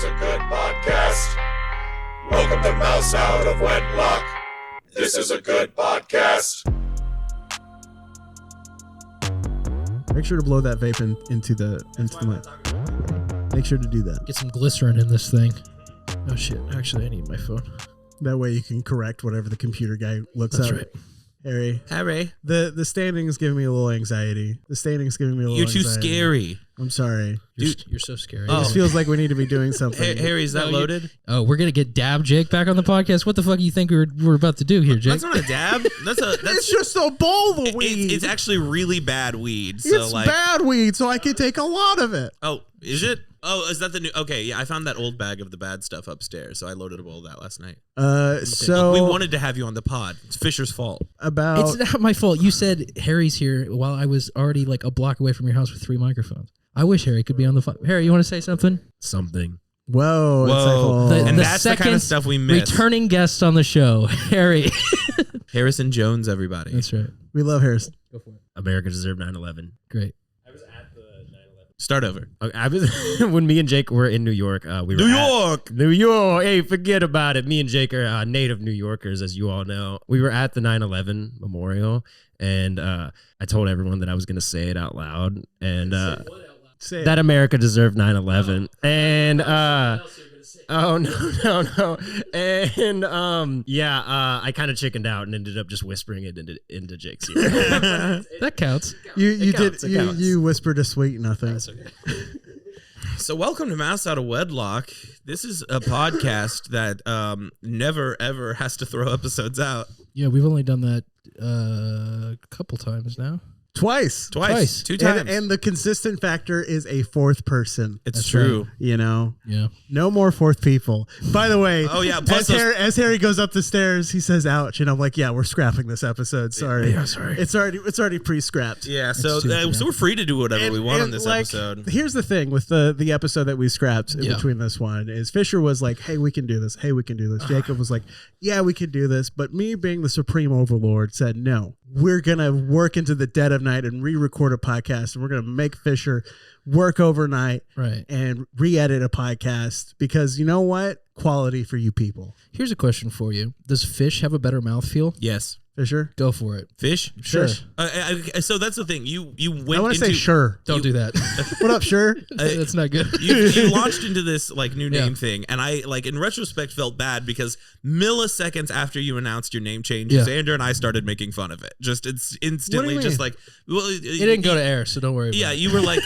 is a good podcast. Welcome to Mouse Out of Wedlock. This is a good podcast. Make sure to blow that vape into the mic. Make sure to do that. Get some glycerin in this thing. Oh shit, actually I need my phone. That way you can correct whatever the computer guy looks up. That's right. Harry. The standing's giving me a little anxiety. You're too scary. I'm sorry. You're so scary. It just feels like we need to be doing something. Harry, is that loaded? Oh, we're gonna get Dab Jake back on the podcast. What the fuck do you think we're about to do here, Jake? That's not a dab. That's It's just a bowl of weed. It's actually really bad weed. So It's bad weed, so I can take a lot of it. Oh, is it? Oh, is that the new? Okay, yeah, I found that old bag of the bad stuff upstairs, so I loaded a bowl of that last night. So we wanted to have you on the pod. It's Fisher's fault. It's not my fault. You said Harry's here while I was already like a block away from your house with 3 microphones. I wish Harry could be on the Harry, you want to say something? Whoa. And that's the kind of stuff we miss. Returning guest on the show, Harry. Harrison Jones, everybody. That's right. We love Harrison. Go for it. America deserved 9/11. Great. I was at the 9/11. Start over. Okay, I was when me and Jake were in New York. New York. Hey, forget about it. Me and Jake are native New Yorkers, as you all know. We were at the 9/11 memorial, and I told everyone that I was going to say it out loud, and that America deserved 9/11, and oh no, and I kind of chickened out and ended up just whispering it into Jake's ear. That counts. You whispered a sweet nothing. So welcome to Mouse Out of Wedlock. This is a podcast that never ever has to throw episodes out. Yeah, we've only done that a couple times now. Twice. 2 times. And the consistent factor is a fourth person. It's true. Right. You know? Yeah. No more fourth people. By the way, as Harry goes up the stairs, he says, ouch. And I'm like, yeah, we're scrapping this episode. Sorry. Yeah, sorry. It's already pre-scrapped. Yeah, so we're free to do whatever we want on this episode. Here's the thing with the episode that we scrapped in between this one is Fisher was like, hey, we can do this. Jakeb was like, yeah, we can do this. But me being the supreme overlord said, no, we're going to work into the dead of night and re-record a podcast. And we're going to make Fisher work overnight and re-edit a podcast because you know what? Quality for you people. Here's a question for you. Does fish have a better mouthfeel? Yes. Fisher? Go for it. Fish? Sure. So that's the thing. You went I want to say sure. Don't do that. What up, sure? That's not good. You launched into this like new name thing, and I like in retrospect felt bad because milliseconds after you announced your name change, Xander and I started making fun of it. Just it's instantly just like it didn't go to air, so don't worry about it. Yeah, you were like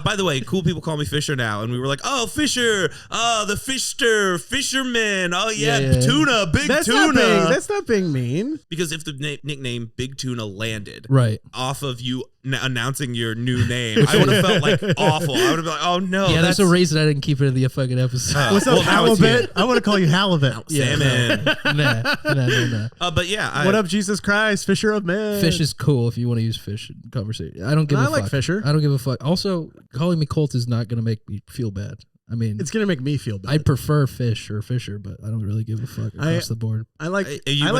by the way, cool people call me Fisher now, and we were like, oh, Fisher, the fisherman, oh yeah, tuna, big tuna. That's not being mean. Because if the nickname Big Tuna landed off of you announcing your new name, I would have felt like awful. I would have been like, oh no. Yeah, there's a reason I didn't keep it in the fucking episode. What's up, halibut? I want to call you halibut. Salmon. No. But yeah. What up, Jesus Christ? Fisher of men. Fish is cool if you want to use fish in conversation. I don't give a fuck. I like Fisher. I don't give a fuck. Also, calling me Colt is not going to make me feel bad. I mean, it's gonna make me feel bad. I'd prefer fish or Fisher, but I don't really give a fuck across the board. You went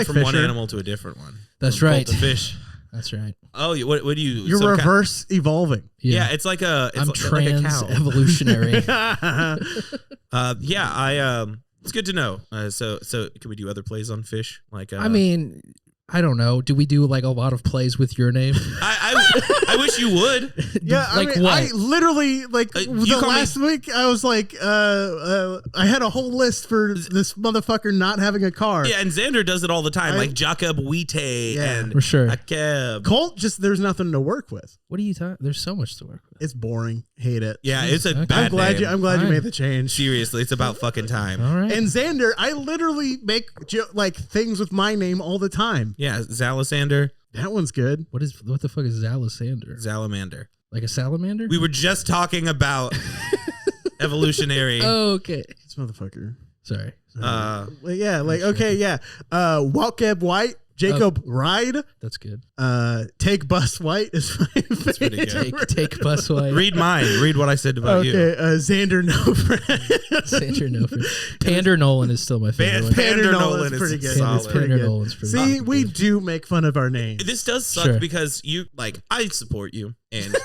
from Fisher. one animal to a different one. That's right. To fish. That's right. Oh, what do you? You're reverse evolving. Yeah, it's like a. I'm like trans a cow. evolutionary. It's good to know. So can we do other plays on fish? Like, I mean, I don't know. Do we do like a lot of plays with your name? I wish you would. Yeah, like what? I literally last week I was like, I had a whole list for this motherfucker not having a car. Yeah, and Xander does it all the time, like Jakeb and for sure. Jakeb. Colt there's nothing to work with. What are you talking? There's so much to work with. It's boring. Hate it. Yeah, it's a bad name. I'm glad you made the change. Seriously, it's about fucking time. All right. And Xander, I literally make like things with my name all the time. Yeah, Zalasander. That one's good. What the fuck is Zalasander? Salamander. Like a salamander? We were just talking about evolutionary. Oh, okay. This motherfucker. Sorry. Jakeb White. Jakeb Ride. That's good. Take Bus White is my favorite. That's pretty good. Take Bus White. Read mine. Read what I said about you. Okay. Xander No Friend. Xander No Friend. Pander Nolan is still my favorite. Pander Nolan is pretty good. Pander Nolan's pretty See, good. we do make fun of our names. This does suck because you I support you and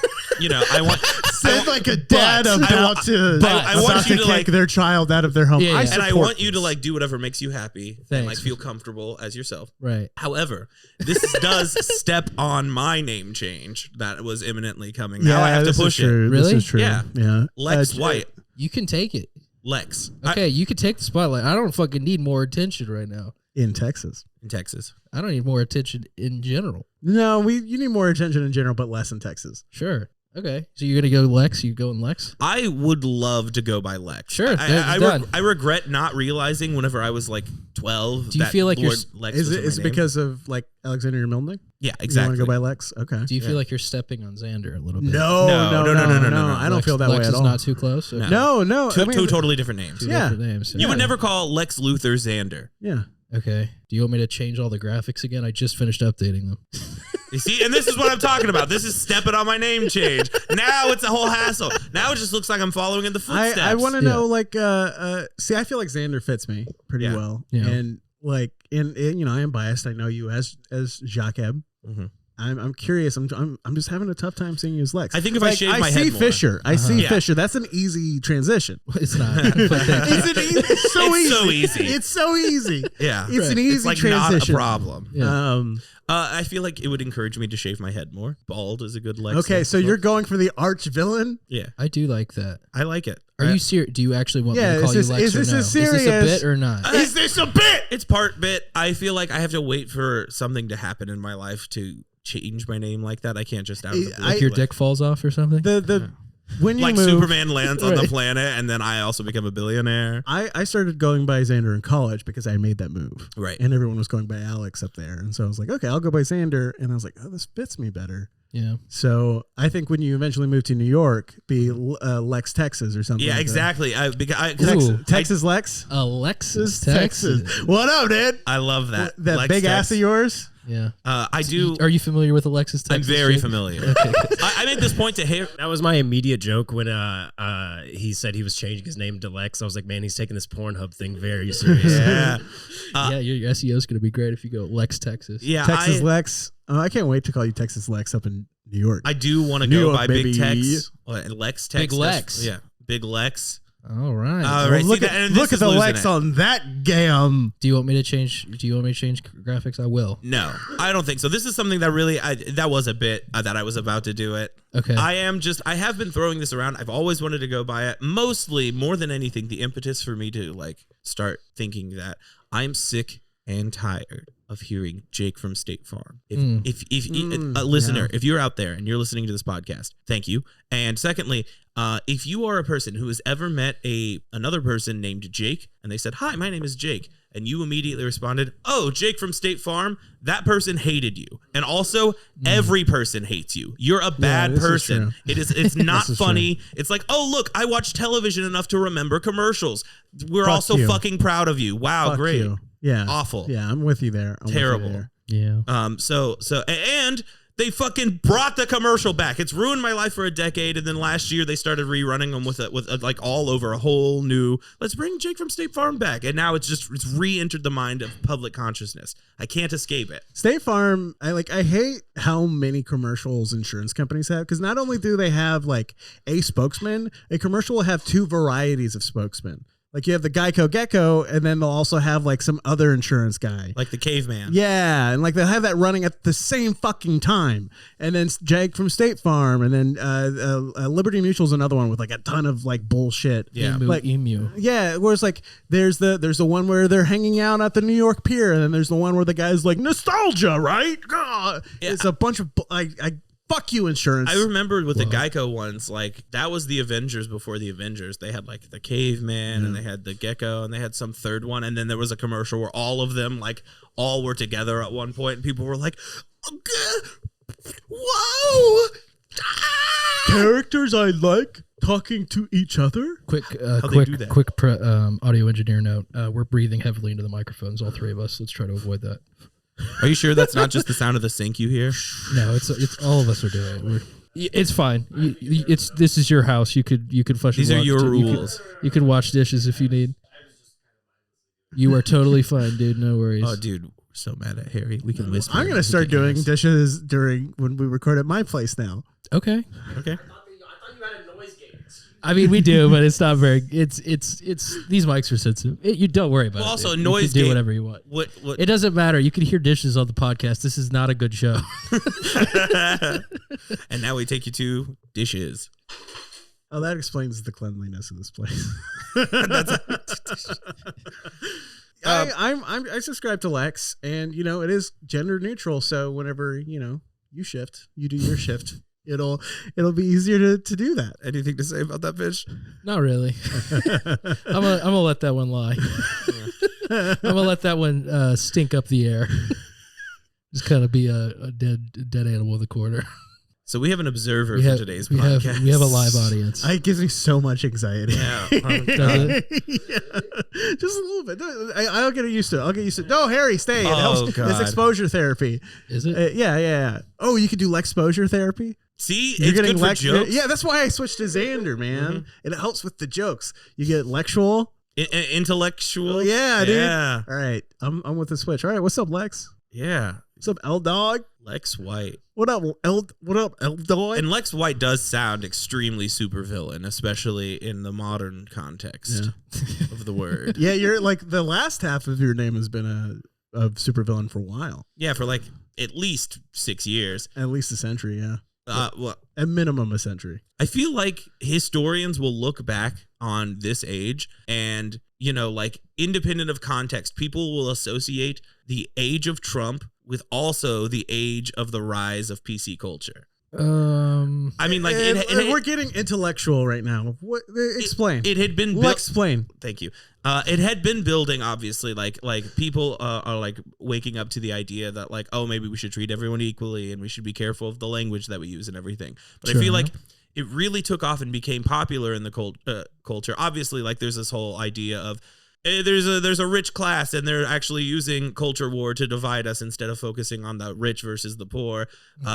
I want Said like a dad about to kick their child out of their home. Yeah, I want you to like do whatever makes you happy and like feel comfortable as yourself. Right. However, this does step on my name change that was imminently coming. Now I have to push it. Really? This is true. Yeah. Lex White. You can take it. Lex. Okay, you can take the spotlight. I don't fucking need more attention right now. In Texas. In Texas. I don't need more attention in general. No, you need more attention in general, but less in Texas. Sure. Okay. So you're going to go Lex? You going Lex? I would love to go by Lex. Sure. I regret not realizing whenever I was like 12. Do you feel like Lex is it because of like Alexander Milnick? Yeah, exactly. You want to go by Lex? Okay. Do you feel like you're stepping on Xander a little bit? No. I don't feel that Lex way at all. Lex is not too close? Okay. No. Two totally different names. Two different names. You would never call Lex Luthor Xander. Yeah. Okay. Do you want me to change all the graphics again? I just finished updating them. You see, and this is what I'm talking about. This is stepping on my name change. Now it's a whole hassle. Now it just looks like I'm following in the footsteps. I want to know, like, see, I feel like Xander fits me pretty well, and like, in I am biased. I know you as Jakeb. Mm-hmm. I'm curious. I'm just having a tough time seeing you as Lex. I think if I shave my head more. Fisher. I see Fisher. That's an easy transition. It's not. It's so easy. It's so easy. Yeah. It's an easy like transition. Not a problem. Yeah. I feel like it would encourage me to shave my head more. Bald is a good Lex. Okay, so you're going for the arch villain? Yeah. I do like that. I like it. Are you serious? Do you actually want me to call you Lex is this or no? serious? Is this a bit or not? Is this a bit? It's part bit. I feel like I have to wait for something to happen in my life to change my name like that. I can't just out of the blue. Like your dick falls off or something? When you like move, Superman lands on the planet and then I also become a billionaire. I started going by Xander in college because I made that move. Right. And everyone was going by Alex up there. And so I was like, okay, I'll go by Xander. And I was like, oh, this fits me better. Yeah. So I think when you eventually move to New York, be Lex Texas or something. Yeah, like exactly. Texas Lex? Alexis Texas. What up, dude? I love that. That Lex big Tex. ass of yours? Yeah. I do. Are you familiar with Alexis Texas? I'm very Jake? familiar. Okay. I made this point to Harry. That was my immediate joke when he said he was changing his name to Lex. I was like, man, he's taking this Pornhub thing very serious. Yeah. Your SEO is going to be great if you go Lex Texas. Yeah. Texas Lex. I can't wait to call you Texas Lex up in New York. I do want to go by Big Tex. Lex Tex. Big Lex. Yeah. Big Lex. All right. Well, look at the Lex on that gam. Do you want me to change graphics? I will. No, I don't think so. This is something that really that was a bit that I was about to do it. Okay. I have been throwing this around. I've always wanted to go by it. Mostly, more than anything, the impetus for me to like start thinking that I'm sick and tired of hearing Jake from State Farm. If a listener, if you're out there and you're listening to this podcast, thank you. And secondly, if you are a person who has ever met another person named Jake and they said, "Hi, my name is Jake," and you immediately responded, "Oh, Jake from State Farm," that person hated you. And also, every person hates you. You're a bad person. It's not funny. True. It's like, "Oh, look, I watch television enough to remember commercials. We're also fucking proud of you. Wow, great." You. Yeah. Awful. Yeah, I'm with you there. Terrible. Yeah. So and they fucking brought the commercial back. It's ruined my life for a decade. And then last year they started rerunning them with like all over a whole new, let's bring Jake from State Farm back. And now it's re-entered the mind of public consciousness. I can't escape it. State Farm, I hate how many commercials insurance companies have, because not only do they have like a spokesman, a commercial will have two varieties of spokesmen. Like you have the Geico Gecko, and then they'll also have like some other insurance guy. Like the caveman. Yeah, and like they'll have that running at the same fucking time. And then Jake from State Farm, and then Liberty Mutual's another one with like a ton of like bullshit. Yeah. Emu. Yeah, whereas like there's the one where they're hanging out at the New York Pier, and then there's the one where the guy's like, nostalgia, right? Yeah. It's a bunch of fuck you, insurance. I remember with the Geico ones, like that was the Avengers before the Avengers. They had like the caveman and they had the gecko and they had some third one. And then there was a commercial where all of them like all were together at one point and people were like, whoa. Characters I like talking to each other. Quick audio engineer note. We're breathing heavily into the microphones, all three of us. Let's try to avoid that. Are you sure that's not just the sound of the sink you hear? No, it's all of us are doing it. It's fine. This is your house. You could flush. These are your rules. You can wash dishes if you need. You are totally fine, dude. No worries. Oh, dude. So mad at Harry. We can whisper. I'm gonna start doing dishes during when we record at my place now. Okay. Okay. I thought you had a noise gate. I mean, we do, but it's not very. It's these mics are sensitive. You don't worry about it. Also, dude. noise You can do gate- whatever you want. What? It doesn't matter. You can hear dishes on the podcast. This is not a good show. And now we take you to dishes. Oh, that explains the cleanliness of this place. I subscribe to Lex, and it is gender neutral. So whenever you shift, you do your shift. It'll be easier to do that. Anything to say about that bitch? Not really. I'm gonna let that one lie. I'm gonna let that one stink up the air. Just kind of be a dead animal in the corner. So we have an observer for today's podcast. We have a live audience. It gives me so much anxiety. Yeah. Does it? Yeah. Just a little bit. I'll get used to it. No, Harry, stay. It helps. God. It's exposure therapy. Is it? Yeah. Oh, you could do exposure therapy? See, You're it's getting good for jokes. Yeah, that's why I switched to Xander, man. And it helps with the jokes. You get lectual. Intellectual. Yeah, dude. Yeah. All right. I'm with the switch. All right. What's up, Lex? Yeah. What's up, L Dog? Lex White. What up, L Dog? And Lex White does sound extremely supervillain, especially in the modern context of the word. Yeah, you're like the last half of your name has been a supervillain for a while. Yeah, for like at least 6 years. At least a century, yeah. Well, At minimum a century. I feel like historians will look back on this age and, like independent of context, people will associate the age of Trump with also the age of the rise of PC culture. I mean, like, we're getting intellectual right now. What? Explain. It had been explain. Thank you. It had been building, obviously, like people are like waking up to the idea that like, oh, maybe we should treat everyone equally and we should be careful of the language that we use and everything. But I feel like it really took off and became popular in the culture. Obviously, like there's this whole idea of there's a rich class and they're actually using culture war to divide us instead of focusing on the rich versus the poor.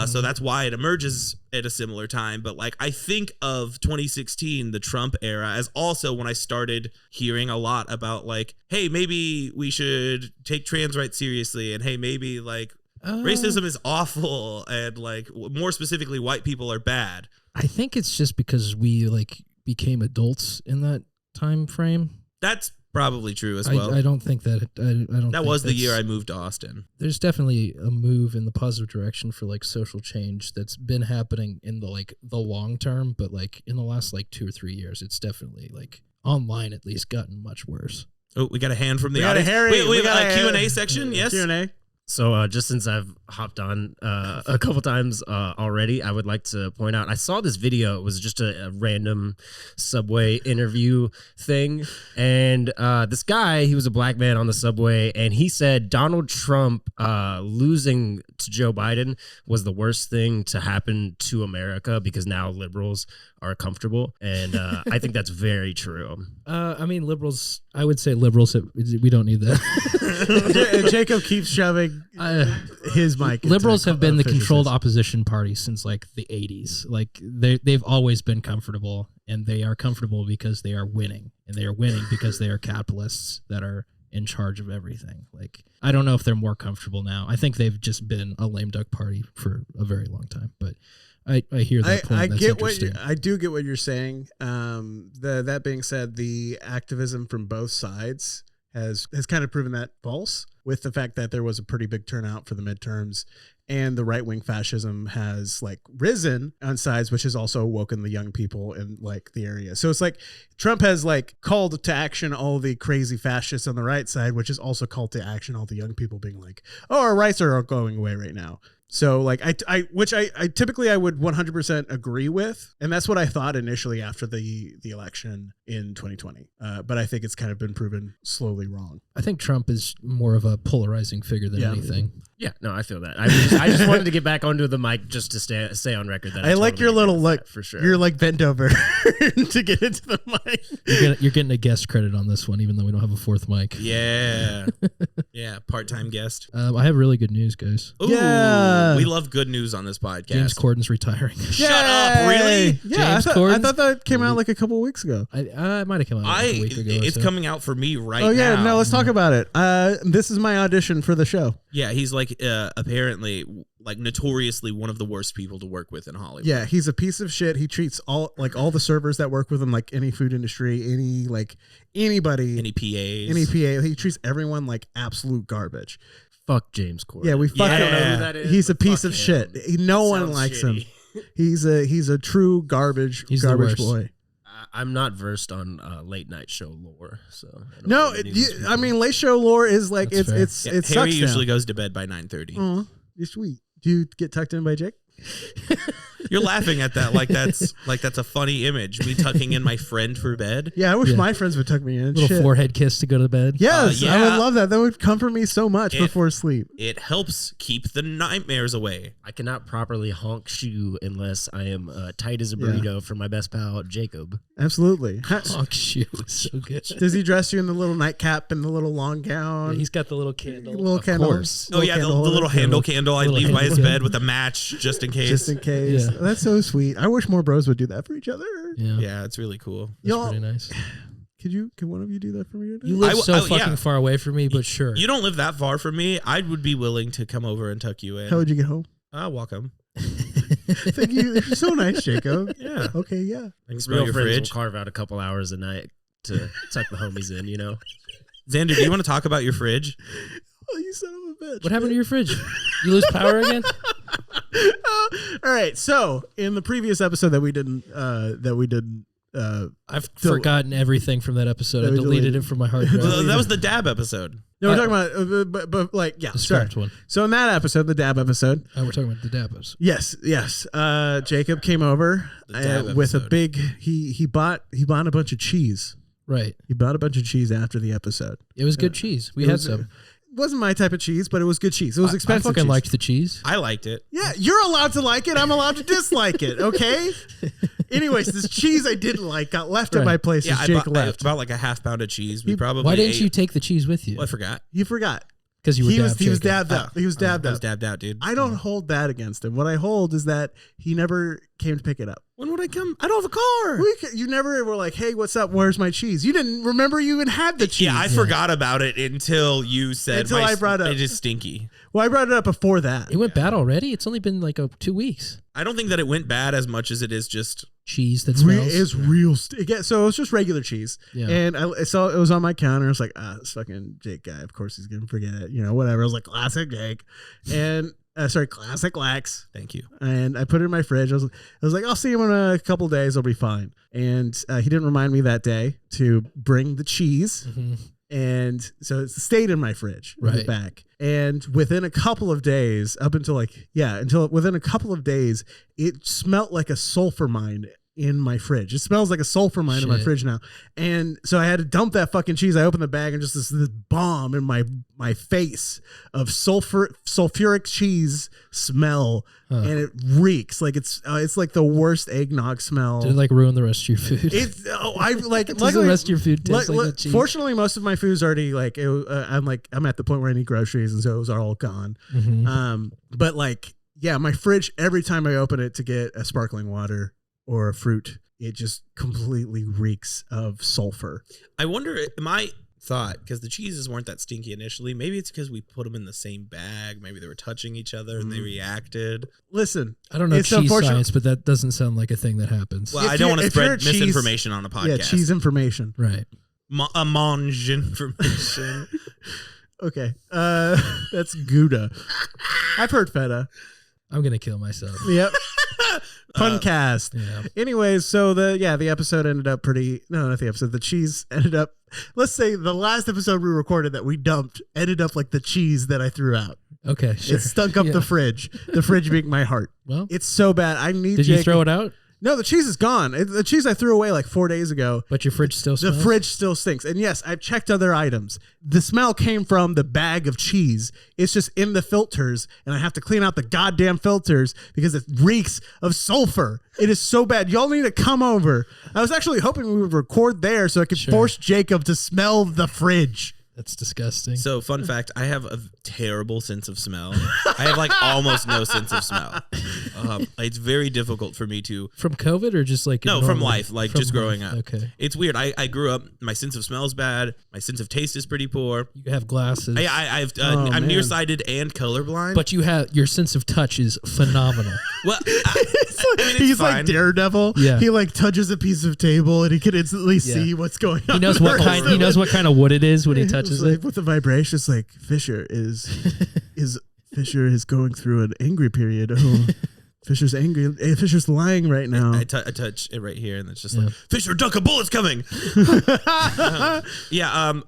So that's why it emerges at a similar time. But like I think of 2016, the Trump era, as also when I started hearing a lot about like, hey, maybe we should take trans rights seriously, and hey, maybe like racism is awful, and like more specifically, white people are bad. I think it's just because we like became adults in that time frame. That's probably true as well. I don't think that. I don't. That was the year I moved to Austin. There's definitely a move in the positive direction for like social change that's been happening in the long term, but like in the last like 2 or 3 years, it's definitely like online at least gotten much worse. Oh, we got a hand from the We got a audience. Harry. We got got a Q&A section. Yes. Q&A. So just since I've hopped on a couple times already, I would like to point out I saw this video. It was just a random subway interview thing, and this guy, he was a black man on the subway, and he said Donald Trump losing to Joe Biden was the worst thing to happen to America because now liberals are comfortable, and I think that's very true. I mean, liberals. I would say liberals. We don't need that. Jakeb keeps shoving his mic. Liberals have been the Fisher controlled says. opposition party since like the 80s. Like they've always been comfortable, and they are comfortable because they are winning, and they are winning because they are capitalists that are in charge of everything. Like I don't know if they're more comfortable now. I think they've just been a lame duck party for a very long time. But I hear that point. That's interesting. I do get what you're saying. That being said, the activism from both sides has kind of proven that false, with the fact that there was a pretty big turnout for the midterms, and the right wing fascism has like risen on sides, which has also awoken the young people in like the area. So it's like Trump has like called to action all the crazy fascists on the right side, which is also called to action all the young people being like, oh, our rights are going away right now. So like I typically I would 100% agree with, and that's what I thought initially after the election in 2020. But I think it's kind of been proven slowly wrong. I think Trump is more of a polarizing figure than anything. Yeah, no, I feel that. I just wanted to get back onto the mic just to stay on record that I like totally your little agree with look that, for sure. You're like bent over to get into the mic. You're getting a guest credit on this one, even though we don't have a fourth mic. Yeah. Yeah. Part-time guest. I have really good news, guys. Ooh. Yeah. We love good news on this podcast. James Corden's retiring. Shut up! Really? Yeah, James I Corden? thought that came out like a couple weeks ago. I might have come out like a week ago. It's coming out for me right now. Oh yeah, no, let's talk about it. This is my audition for the show. Yeah, he's like apparently like notoriously one of the worst people to work with in Hollywood. Yeah, he's a piece of shit. He treats all the servers that work with him like any food industry, anybody, Any PAs. any PA. He treats everyone like absolute garbage. Fuck James Corden. Yeah, we fucking I don't know who that is, He's a but piece fuck of him. shit. No one Sounds likes shitty. him. He's a true garbage He's the garbage worst. boy. I'm not versed on late night show lore, so I don't No, know any of these people. I mean, late show lore is like That's fair. it Yeah, sucks. Harry usually now. goes to bed by 9:30. Aw, you're sweet. Do you get tucked in by Jake? You're laughing at that like that's a funny image. Me tucking in my friend for bed. Yeah, I wish Yeah. my friends would tuck me in. Little Shit. forehead kiss to go to bed. Yes, I yeah. would love that. That would comfort me so much It- before sleep. It helps keep the nightmares away. I cannot properly honk shoe unless I am tight as a burrito for my best pal Jakeb. Absolutely. Oh, shoot. So good. Does he dress you in the little nightcap and the little long gown? He's got the little candle. little Of candle. course. Oh yeah, the little handle candle I Little leave by his handle bed with a match just in case. just in case. Yeah. That's so sweet. I wish more bros would do that for each other. Yeah. Yeah, it's really cool. That's Y'all- pretty nice. Can one of you do that for me today? You live I- so I- fucking yeah. far away from me, but sure. You don't live that far from me. I would be willing to come over and tuck you in. How would you get home? Welcome. Thank you. You're so nice, Jacob. Yeah. Okay, yeah. I can smell Real your friends fridge. will carve out a couple hours a night to tuck the homies in, you know? Xander, do you want to talk about your fridge? Oh, you son of a bitch. What happened to your fridge? You lose power again? All right. So in the previous episode that we didn't I've forgotten everything from that episode. That I we deleted deleted. it from my hard drive. Well, that was the dab episode. no, we're talking about but like yeah, The sorry. scrapped one. So in that episode, the dab episode, Oh, we're talking about the Dabbos. yes. Jacob came over The dab with a episode. big he bought a bunch of cheese. Right. He bought a bunch of cheese after the episode. It was good cheese. We It had was- some. It wasn't my type of cheese, but it was good cheese. It was I expensive. fucking cheese. liked the cheese. I liked it. Yeah, you're allowed to like it. I'm allowed to dislike it. Okay. Anyways, this cheese I didn't like got left at Right. my place Yeah, as I Jake bought left. about like a half pound of cheese. We probably Why didn't ate- you take the cheese with you? Well, I forgot. You forgot. Because you were He was Jacob. dabbed up. He was dabbed I was up. dabbed out, dude. I don't hold that against him. What I hold is that he never came to pick it up. When would I come? I don't have a car. You never were like, "Hey, what's up? Where's my cheese?" You didn't remember you even had the cheese. Yeah, I forgot about it until you said. Until I brought it up. It is stinky. Well, I brought it up before that. It went bad already? It's only been like 2 weeks. I don't think that it went bad as much as it is just. Cheese that Re- smells. is real. So it was just regular cheese, Yeah. and I saw it was on my counter. I was like, this fucking Jake guy. Of course he's gonna forget it. Whatever. I was like, classic Jake, and classic Lex. Thank you. And I put it in my fridge. I was like, I'll see him in a couple days. I'll be fine. And he didn't remind me that day to bring the cheese. Mhm. And so it stayed in my fridge in the Right. back. And within a couple of days, until within a couple of days, it smelled like a sulfur mine in my fridge. It smells like a sulfur mine in my Shit. fridge now. And so I had to dump that fucking cheese. I opened the bag and just this bomb in my face of sulfuric cheese smell. Huh. And it reeks like it's like the worst eggnog smell. Did it ruin the rest of your food? I like Does luckily, the rest of your food taste like the cheese? fortunately, most of my food's already I'm at the point where I need groceries, and so those are all gone. Mhm. But my fridge, every time I open it to get a sparkling water or a fruit, it just completely reeks of sulfur. I wonder. My thought, because the cheeses weren't that stinky initially. Maybe it's because we put them in the same bag. Maybe they were touching each other and they reacted. Listen, I don't know it's cheese unfortunate- science, but that doesn't sound like a thing that happens. Well, If I don't you're- want to if you're a spread cheese- misinformation on a podcast. yeah, cheese information. Right. A mange information. Okay, that's Gouda. I've heard feta. I'm going to kill myself. Yep. Funcast. Yeah. Anyways, so the episode ended up the cheese ended up, let's say the last episode we recorded that we dumped ended up like the cheese that I threw out. Okay, sure. It stunk up Yeah. the fridge being my heart. Well, It's so bad. I need did you throw it out? No, the cheese is gone. The cheese I threw away like 4 days ago. But your fridge still The smells? fridge still stinks. And yes, I've checked other items. The smell came from the bag of cheese. It's just in the filters, and I have to clean out the goddamn filters because it reeks of sulfur. It is so bad. Y'all need to come over. I was actually hoping we would record there so I could Sure. force Jacob to smell the fridge. That's disgusting. So, fun fact, I have a terrible sense of smell. I have like almost no sense of smell. It's very difficult for me to... From COVID or just like... No, from life, like from just growing up. Okay. It's weird. I grew up, my sense of smell is bad. My sense of taste is pretty poor. You have glasses. I'm man. nearsighted and colorblind. But your sense of touch is phenomenal. Well, He's fine. like Daredevil. Yeah. He like touches a piece of table and he can instantly Yeah. see what's going on. He knows what kind of wood it is when he touches It's like, it. with the vibration, it's like Fisher is going through an angry period. Oh, Fisher's angry. Fisher's lying right now. I touch it right here, and it's just like, Fisher, duck, a bullet's coming.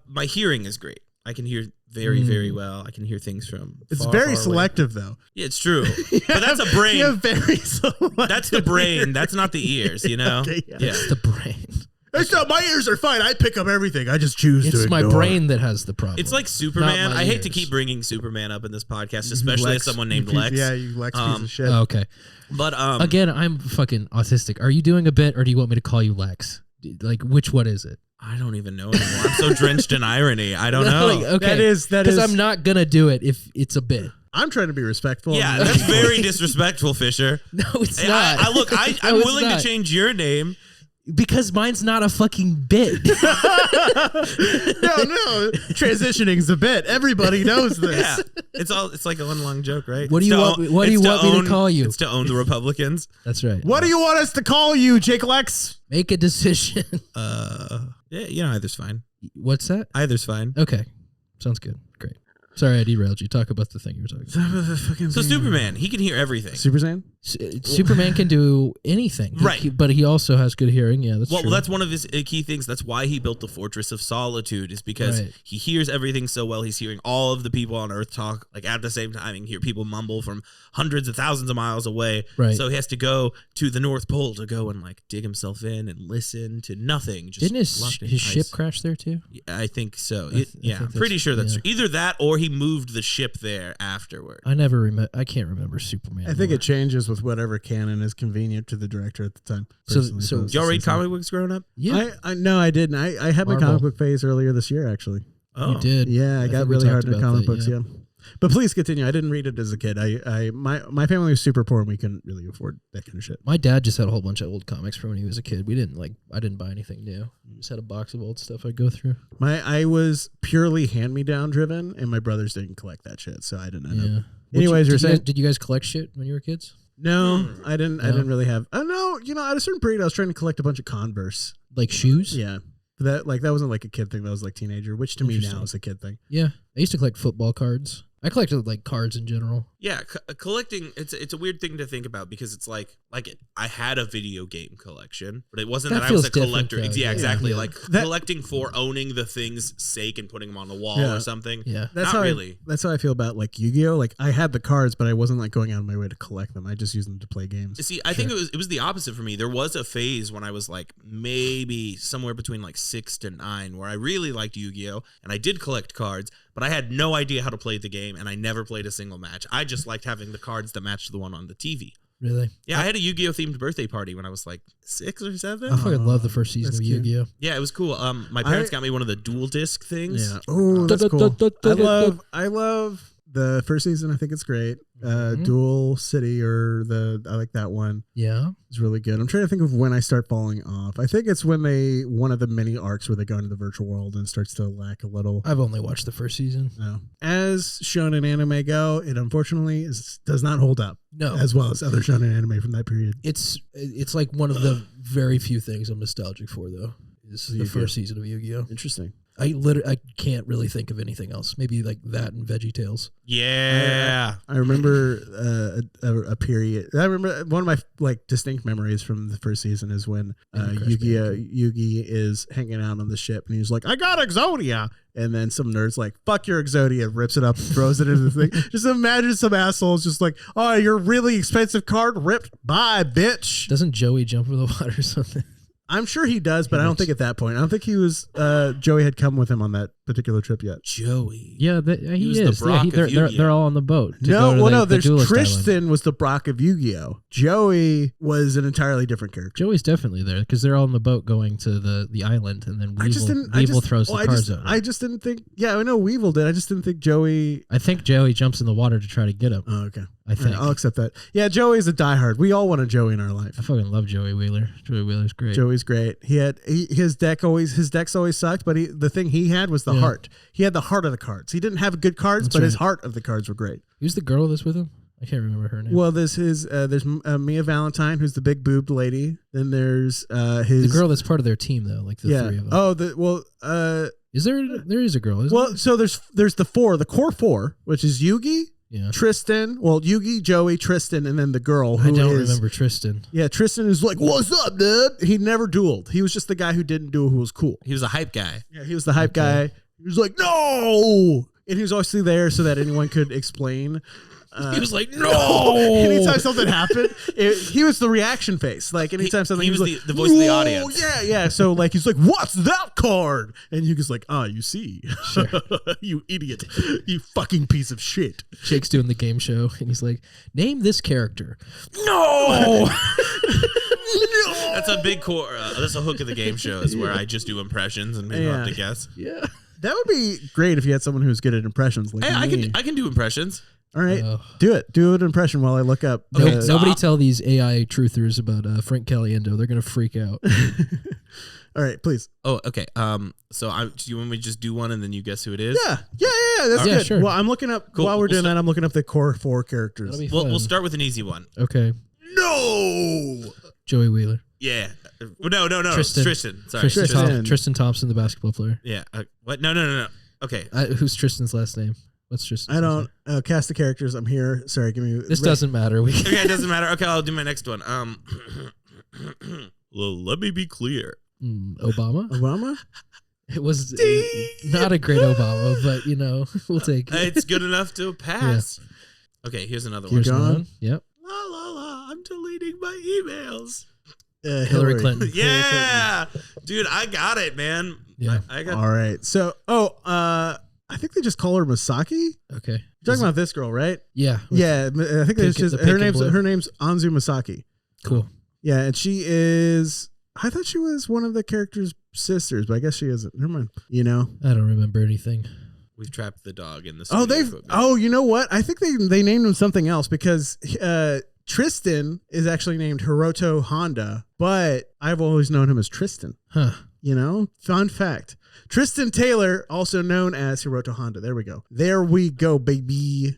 My hearing is great. I can hear very, very well. I can hear things from It's far, very far away. selective, though. Yeah, it's true. But that's a brain. You have very selective. That's the brain. That's not the ears, you know? Okay, yeah. It's the brain. It's not, my ears are fine. I pick up everything. I just choose to It's my ignore. brain that has the problem. It's like Superman. Not my I hate to ears. keep bringing Superman up in this podcast, especially Lex, as someone named you Lex. piece- Yeah, you Lex piece of shit. Oh, okay. But Again, I'm fucking autistic. Are you doing a bit or do you want me to call you Lex? Like, which one is it? I don't even know anymore. I'm so drenched in irony. I don't know. Like, okay. That is- Because I'm not going to do it if it's a bit. I'm trying to be respectful. Yeah, that's very disrespectful, Fisher. No, it's Hey, not. I'm No, it's willing not. to change your name. Because mine's not a fucking bit. No, transitioning's a bit. Everybody knows this. Yeah, it's like a one long joke, right? What do you want me to call you? It's to own the Republicans. That's right. What do you want us to call you, Jake Lex? Make a decision. Yeah, either's fine. What's that? Either's fine. Okay. Sounds good. Great. Sorry, I derailed you. Talk about the thing you were talking about. So Superman, he can hear everything. Super Saiyan? Superman can do anything. Right. But he also has good hearing. Yeah, that's Well, true. that's one of his key things. That's why he built the Fortress of Solitude, is because Right. he hears everything so well. He's hearing all of the people on Earth talk like at the same time. He can hear people mumble from hundreds of thousands of miles away. Right. So he has to go to the North Pole to go and like dig himself in and listen to nothing. Just Didn't his locked in his ship ice. crash there too? I think so. I Yeah, think I'm pretty that's- sure that's yeah. true. Either that or he moved the ship there afterward. I never remember. I can't remember Superman. I think more. it changes with whatever canon is convenient to the director at the time. So- personally, so- it's Y'all read just like- comic books growing up? Yeah, No, I didn't. I had my Marvel. comic book phase earlier this year, actually. Oh, you did. Yeah, I got think we really hard talked into about comic that, books. yeah. Yeah. But please continue. I didn't read it as a kid. My family was super poor and we couldn't really afford that kind of shit. My dad just had a whole bunch of old comics from when he was a kid. I didn't buy anything new. We just had a box of old stuff I'd go through. I was purely hand me down driven, and my brothers didn't collect that shit, so I didn't end Yeah. up. Anyways, you're saying did you guys collect shit when you were kids? no? I didn't. I No? didn't really have. Oh no, at a certain period, I was trying to collect a bunch of Converse. Like shoes? Yeah, but that wasn't like a kid thing. That was like teenager, which to me now Interesting. is a kid thing. Yeah. I used to collect football cards. I collected like cards in general. Yeah, collecting it's a weird thing to think about because it's like I had a video game collection, but it wasn't That that I was a feels different, collector. though. Yeah, Yeah. exactly. Yeah. Like That- collecting for owning the thing's sake and putting them on the wall Yeah. or something. Yeah. That's Not how really. that's how I feel about like Yu-Gi-Oh. Like I had the cards, but I wasn't like going out of my way to collect them. I just used them to play games. See, I think it was the opposite for me. There was a phase when I was like maybe somewhere between like 6 to 9 where I really liked Yu-Gi-Oh, and I did collect cards, but I had no idea how to play the game, and I never played a single match. I just liked having the cards that matched the one on the TV. Really? Yeah, I had a Yu-Gi-Oh themed birthday party when I was like 6 or 7. I fucking love the first season that's of cute. Yu-Gi-Oh. Yeah, it was cool. My parents got me one of the dual disc things. Yeah. Oh, that's cool. Da-da-da-da-da-da. I love the first season. I think it's great. Dual City I like that one. Yeah. It's really good. I'm trying to think of when I start falling off. I think it's when one of the mini arcs where they go into the virtual world and it starts to lack a little. I've only watched the first season. No. As shonen anime go, it unfortunately does not hold up No. as well as other shonen anime from that period. It's like one of the very few things I'm nostalgic for though. Is the Yu-Gi-Oh. first season of Yu-Gi-Oh. Interesting. I can't really think of anything else. Maybe like that and VeggieTales. Yeah. I remember a period. I remember one of my like distinct memories from the first season is when Yugi is hanging out on the ship and he's like, "I got Exodia," and then some nerd's like, "Fuck your Exodia," rips it up, and throws it into the thing. Just imagine some assholes just like, "Oh, your really expensive card ripped. Bye, bitch." Doesn't Joey jump over the water or something? I'm sure he does, but I don't think at that point. I don't think he was. Joey had come with him on that particular trip yet. Joey. Yeah, he was is. the Brock Yeah, of Yu-Gi-Oh. they're all on the boat. There's Duelist Tristan Island. was the Brock of Yu-Gi-Oh. Joey was an entirely different character. Joey's definitely there because they're all on the boat going to the island, and then Weevil throws the cards over. I just didn't think. Yeah, I know Weevil did. I just didn't think Joey. I think Joey jumps in the water to try to get him. Oh, okay. I think. I'll accept that. Yeah, Joey's a diehard. We all want a Joey in our life. I fucking love Joey Wheeler. Joey Wheeler's great. Joey's great. His decks always sucked, but the thing he had was the heart. He had the heart of the cards. He didn't have good cards, but his heart of the cards were great. Who's the girl that's with him? I can't remember her name. Well, there's Mia Valentine, who's the big boobed lady. Then there's the girl that's part of their team though, like the three of them. Is there is a girl? Isn't there? So there's the core four, which is Yugi. Yeah. Tristan, Yugi, Joey, Tristan, and then the girl who I don't remember Tristan. Yeah, Tristan is like, "What's up, dude?" He never dueled. He was just the guy who didn't duel, who was cool. He was a hype guy. Yeah, he was the hype guy. He was like, "No!" And he was obviously there so that anyone could explain. He was like, "No!" Anytime something happened, he was the reaction face. Like anytime something, he was like, the voice of the audience. Yeah. So like he's like, "What's that card?" And Yugi's like, you see, Sure. you idiot, you fucking piece of shit. Jake's doing the game show, and he's like, "Name this character." No. That's a big core. That's a hook of the game show is where I just do impressions and people have to guess. Yeah. That would be great if you had someone who's good at impressions. Like Hey, I can do impressions. All right, do it. Do an impression while I look up. Nobody tell these AI truthers about Frank Caliendo. They're gonna freak out. All right, please. Oh, okay. So do you want me to just do one and then you guess who it is? Yeah. That's good. Sure. Well, I'm looking up while we're doing that. I'm looking up the core four characters. That'll be We'll fun. start with an easy one. Okay. No. Joey Wheeler. Yeah. No. Tristan. Sorry. Tristan Thompson, the basketball player. Yeah. What? No. Okay. Who's Tristan's last name? What's Tristan's I don't cast the characters. I'm here. Sorry, give me. This doesn't matter. Okay, it doesn't matter. Okay, I'll do my next one. Well, let me be clear. Obama? It was not a great Obama, but we'll take it. It's good enough to pass. Yeah. Okay, here's another one. Here's one. Yep. La, I'm deleting my emails. Hillary Clinton. Yeah. Dude, I got it, man. Yeah. I got All right. So, I think they just call her Masaki. Okay. You're talking about this girl, right? Yeah. Yeah. I think it's just her name's Anzu Masaki. Cool. Yeah, and she is. I thought she was one of the characters' sisters, but I guess she isn't. Never mind. I don't remember anything. We've trapped the dog in the you know what? I think they named him something else because Tristan is actually named Hiroto Honda, but I've always known him as Tristan. Huh. Fun fact. Tristan Taylor, also known as Hiroto Honda. There we go, baby.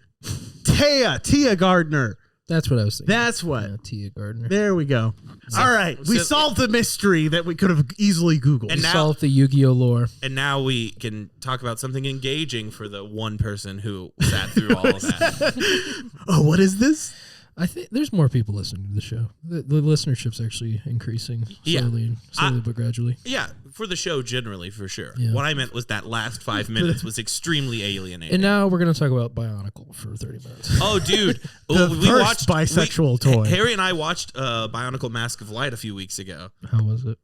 Tia Gardner. That's what I was thinking. That's what. Yeah, Tia Gardner. There we go. All right. We solved the mystery that we could have easily Googled. And We solved the Yu-Gi-Oh lore. And now we can talk about something engaging for the one person who sat through all of that. Oh, what is this? I think there's more people listening to the show. The listenership's actually increasing slowly but gradually. Yeah, for the show generally, for sure. Yeah. What I meant was that last 5 minutes was extremely alienating. And now we're going to talk about Bionicle for 30 minutes. Oh, dude. We watched bisexual toy. Harry and I watched Bionicle Mask of Light a few weeks ago. How was it?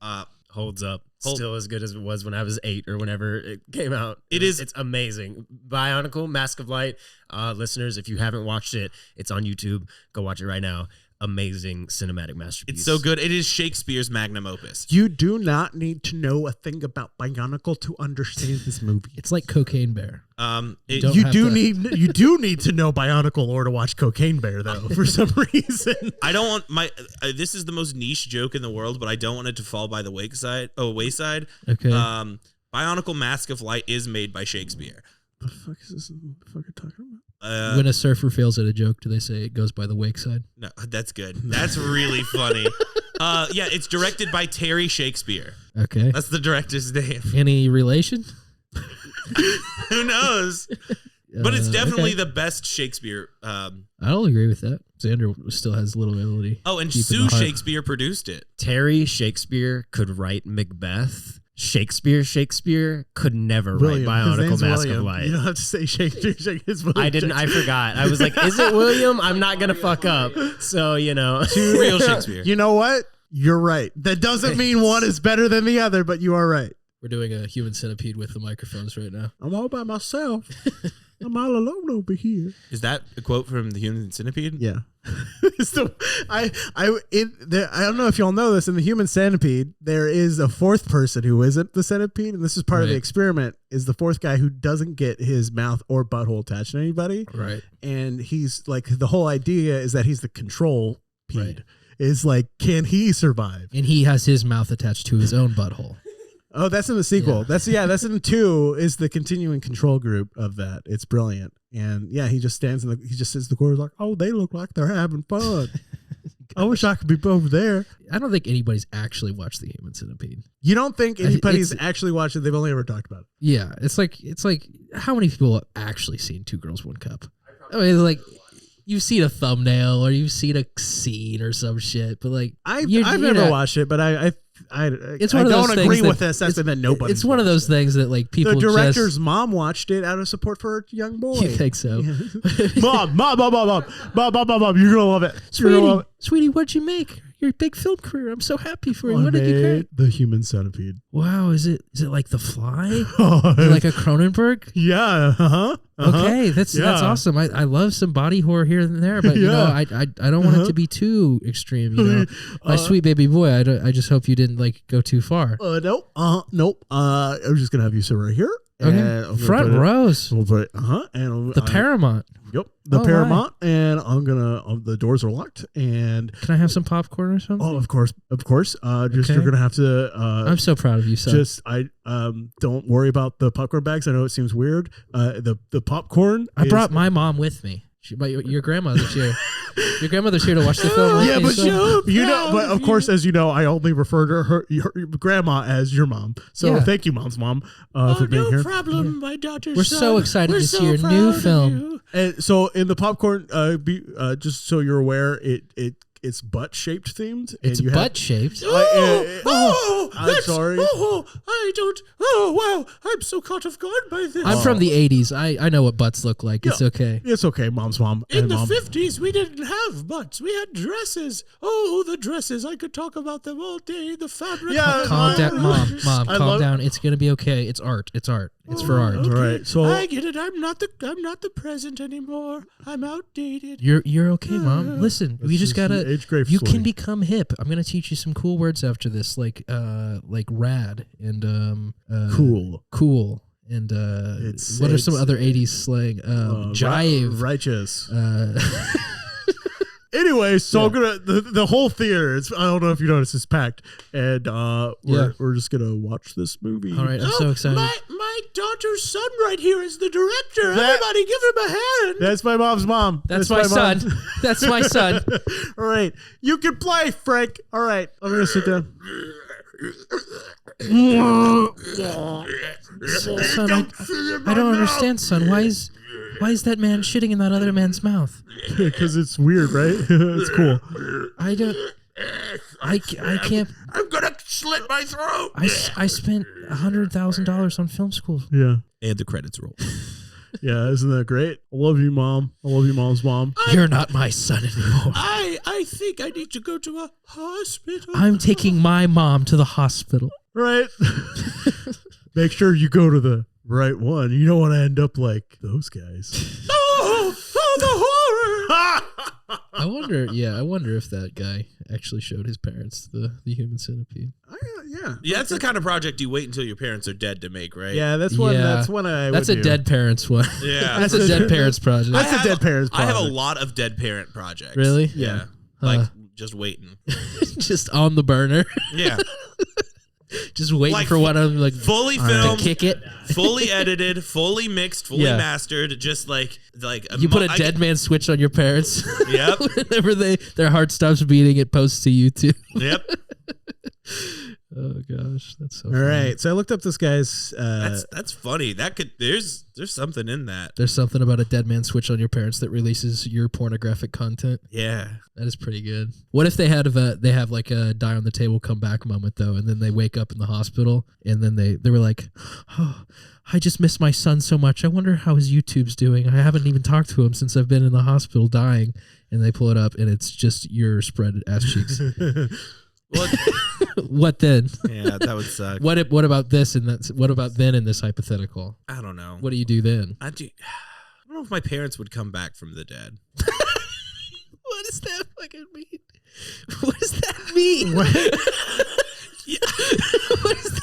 Holds up. Still as good as it was when I was 8 or whenever it came out. It's amazing. Bionicle, Mask of Light. Listeners, if you haven't watched it, it's on YouTube. Go watch it right now. Amazing cinematic masterpiece. It's so good. It is Shakespeare's magnum opus. You do not need to know a thing about Bionicle to understand this movie. It's like Cocaine Bear. You do need to know Bionicle or to watch Cocaine Bear though for some reason. I don't want this is the most niche joke in the world, but I don't want it to fall by the wayside. Okay. Bionicle Mask of Light is made by Shakespeare. The fuck is this? What the fuck are you talking about? When a surfer fails at a joke, do they say it goes by the wake side? No, that's good. That's really funny. Yeah, it's directed by Terry Shakespeare. Okay. That's the director's name. Any relation? Who knows? But it's definitely the best Shakespeare. I'll agree with that. Xander still has little ability. Oh, and Sue Shakespeare produced it. Terry Shakespeare could write Macbeth. Shakespeare could never write Bionicle Mask of Light. You don't have to say Shakespeare. It's William. I didn't. I forgot. I was like, is it William? I'm not going to fuck up. So, Real Shakespeare. You know what? You're right. That doesn't mean one is better than the other, but you are right. We're doing a human centipede with the microphones right now. I'm all by myself. I'm all alone over here. Is that a quote from the Human Centipede? Yeah. I don't know if y'all know this. In the Human Centipede, there is a fourth person who isn't the centipede, and this is part of the experiment. Is the fourth guy who doesn't get his mouth or butthole attached to anybody, Right? And he's like, the whole idea is that he's the control pede. Right. Is like, can he survive? And he has his mouth attached to his own butthole. Oh, that's in the sequel. Yeah. That's in 2 is the continuing control group of that. It's brilliant. And yeah, he just stands he just sits in the corner like, oh, they look like they're having fun. I wish I could be over there. I don't think anybody's actually watched the Human Centipede. You don't think anybody's actually watched it? They've only ever talked about it. Yeah, it's like how many people have actually seen Two Girls, One Cup? I mean, like, you've seen a thumbnail or you've seen a scene or some shit, but like I've never watched it, but I don't agree with the assessment that nobody. It's one of those things that like people. The director's mom watched it out of support for her young boy. You think so? Mom, you're gonna love it. Sweetie, what'd you make? Your big film career. I'm so happy for you. I What did you create? The Human Centipede. Wow, is it like The Fly? Like a Cronenberg? Yeah. Okay, that's awesome. I love some body horror here and there, but you know, I don't want it to be too extreme. You know, my sweet baby boy. I just hope you didn't like go too far. Nope. I'm just gonna have you sit right here. Okay. Front rows. We'll put and the Paramount. Yep, the Paramount, and I'm gonna. The doors are locked, and can I have some popcorn or something? Oh, of course. You're gonna have to. I'm so proud of you, son. Don't worry about the popcorn bags. I know it seems weird. The popcorn. I brought my mom with me. Your grandmother's here. Your grandmother's here to watch the film. Yeah, but but of course, as you know, I only refer to your grandma as your mom. So thank you, mom's mom, for being here. No problem, my daughter's We're so excited to see your new film. And so in the popcorn, just so you're aware, it's butt shaped themed. It's butt shaped. I'm sorry. Wow! I'm so caught off guard by this. I'm from the '80s. I know what butts look like. It's okay. It's okay, mom's mom. In the 50s, we didn't have butts. We had dresses. Oh, the dresses! I could talk about them all day. The fabric. Yeah, calm down, mom. Calm down. It's gonna be okay. It's art. It's for art. Okay. All right. So I get it. I'm not the present anymore. I'm outdated. You're okay, mom. Listen, we just gotta. Age grave you swing. can become hip. I'm gonna teach you some cool words after this, like rad and cool. And what are some other 80s slang? Jive. Righteous. Anyway, so I'm gonna the whole theater. I don't know if you noticed, is packed, and we're just gonna watch this movie. All right, I'm so excited. My daughter's son right here is the director. Everybody, give him a hand. That's my mom's mom. That's my son. That's my son. All right, you can play, Frank. All right, I'm gonna sit down. Son, I don't understand, son. Why is that man shitting in that other man's mouth? Because it's weird, right? It's cool. I can't. I'm gonna slit my throat. I spent $100,000 on film school. Yeah. And the credits roll. Yeah, isn't that great? I love you, Mom. I love you, Mom's mom. You're not my son anymore. I think I need to go to a hospital. I'm taking my mom to the hospital. Right. Make sure you go to the right one. You don't want to end up like those guys. Oh, the horror! I wonder if that guy actually showed his parents the Human Centipede. Yeah, that's the kind of project you wait until your parents are dead to make, right? Yeah, that's one. Yeah. That's one I. That's would a do. dead parents one. Yeah, that's a dead parents project. That's a dead parents project. I have a lot of dead parent projects. Really? Yeah, like just waiting, just on the burner. Yeah. Just waiting for one of them, like fully filmed, to kick it, fully edited, fully mixed, fully mastered. Just like you put a dead man switch on your parents. Yep. Whenever their heart stops beating, it posts to YouTube. Yep. Oh gosh, that's so. All funny. right, so I looked up this guy's. That's funny. That could there's something in that. There's something about a dead man switch on your parents that releases your pornographic content. Yeah, that is pretty good. What if they have like a die on the table come back moment though, and then they wake up in the hospital, and then they were like, oh, I just miss my son so much. I wonder how his YouTube's doing. I haven't even talked to him since I've been in the hospital dying. And they pull it up, and it's just your spread ass cheeks. Well, What then? Yeah, that would suck. What about this and that's what about then in this hypothetical? I don't know. What do you do then? I don't know if my parents would come back from the dead. What does that fucking mean? What does that mean? Yeah. What is that?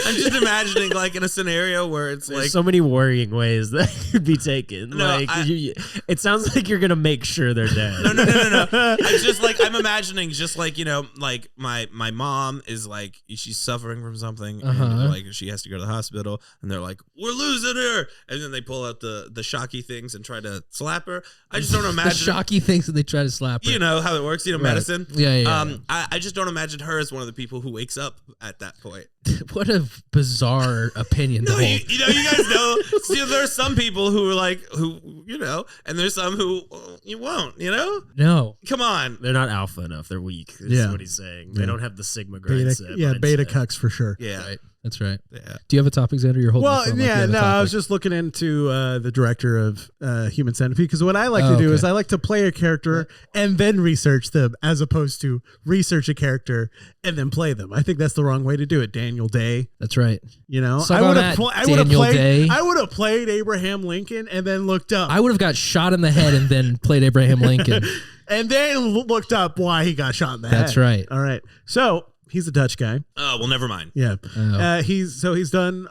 I'm just imagining like in a scenario where it's There's like so many worrying ways that could be taken. No, It sounds like you're gonna make sure they're dead. No. I'm just like I'm imagining just like, you know, like my mom is like she's suffering from something and like she has to go to the hospital and they're like, we're losing her, and then they pull out the shocky things and try to slap her. I just don't imagine the shocky things that they try to slap her. You know how it works, you know, Right. medicine. Yeah. I just don't imagine her as one of the people who wakes up at that point. What a bizarre opinion. No, you guys know. See, there's some people who are like, you know, and there's some who you won't, you know? No. Come on. They're not alpha enough. They're weak. Is what he's saying. They don't have the sigma mindset. Beta cucks for sure. Yeah. Right. That's right. Yeah. Do you have a topic, Xander? You're holding. Well, yeah, no, I was just looking into the director of Human Centipede because what I like to do is I like to play a character and then research them as opposed to research a character and then play them. I think that's the wrong way to do it. Daniel Day. That's right. You know, I would have played Abraham Lincoln and then looked up. I would have got shot in the head and then played Abraham Lincoln. And then looked up why he got shot in the head. That's right. All right. So he's a Dutch guy. Oh, well, never mind. Yeah. Oh. He's done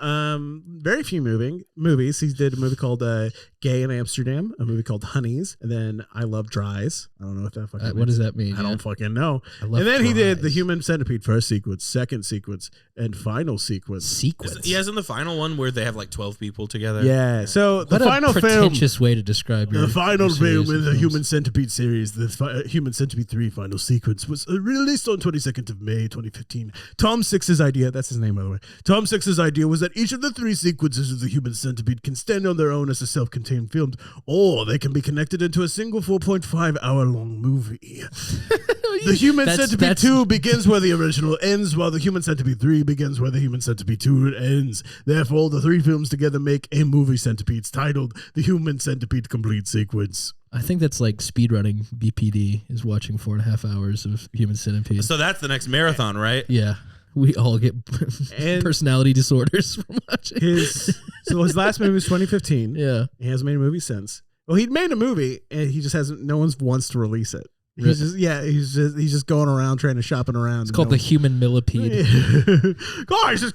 very few movies. He did a movie called Gay in Amsterdam, a movie called Honeys, and then I Love Dries. I don't know what that fucking means. What does that mean? I don't fucking know. I Love And then he did Dries. the Human Centipede first sequence, second sequence, and final sequence. He has in the final one where they have like 12 people together. Yeah. So the What final a film. pretentious way to describe The final film in the films. Human Centipede series, the Human Centipede 3 final sequence, was released on 22nd of May, 2015. Tom Six's idea, that's his name, by the way. Tom Six's idea was that each of the 3 sequences of the Human Centipede can stand on their own as a self-contained film, or they can be connected into a single 4.5-hour-long movie. The Human Centipede 2 begins where the original ends, while the Human Centipede 3 begins where the Human Centipede 2 ends. Therefore, the 3 films together make a movie Centipedes titled The Human Centipede Complete Sequence. I think that's like speedrunning. BPD is watching 4.5 hours of Human Centipede. So that's the next marathon, right? Yeah. We all get And personality disorders from watching. His last movie was 2015. Yeah. He hasn't made a movie since. Well, he'd made a movie and he just hasn't. No one wants to release it. He's just going around trying to shopping around. It's called the Human Millipede. Guys. It's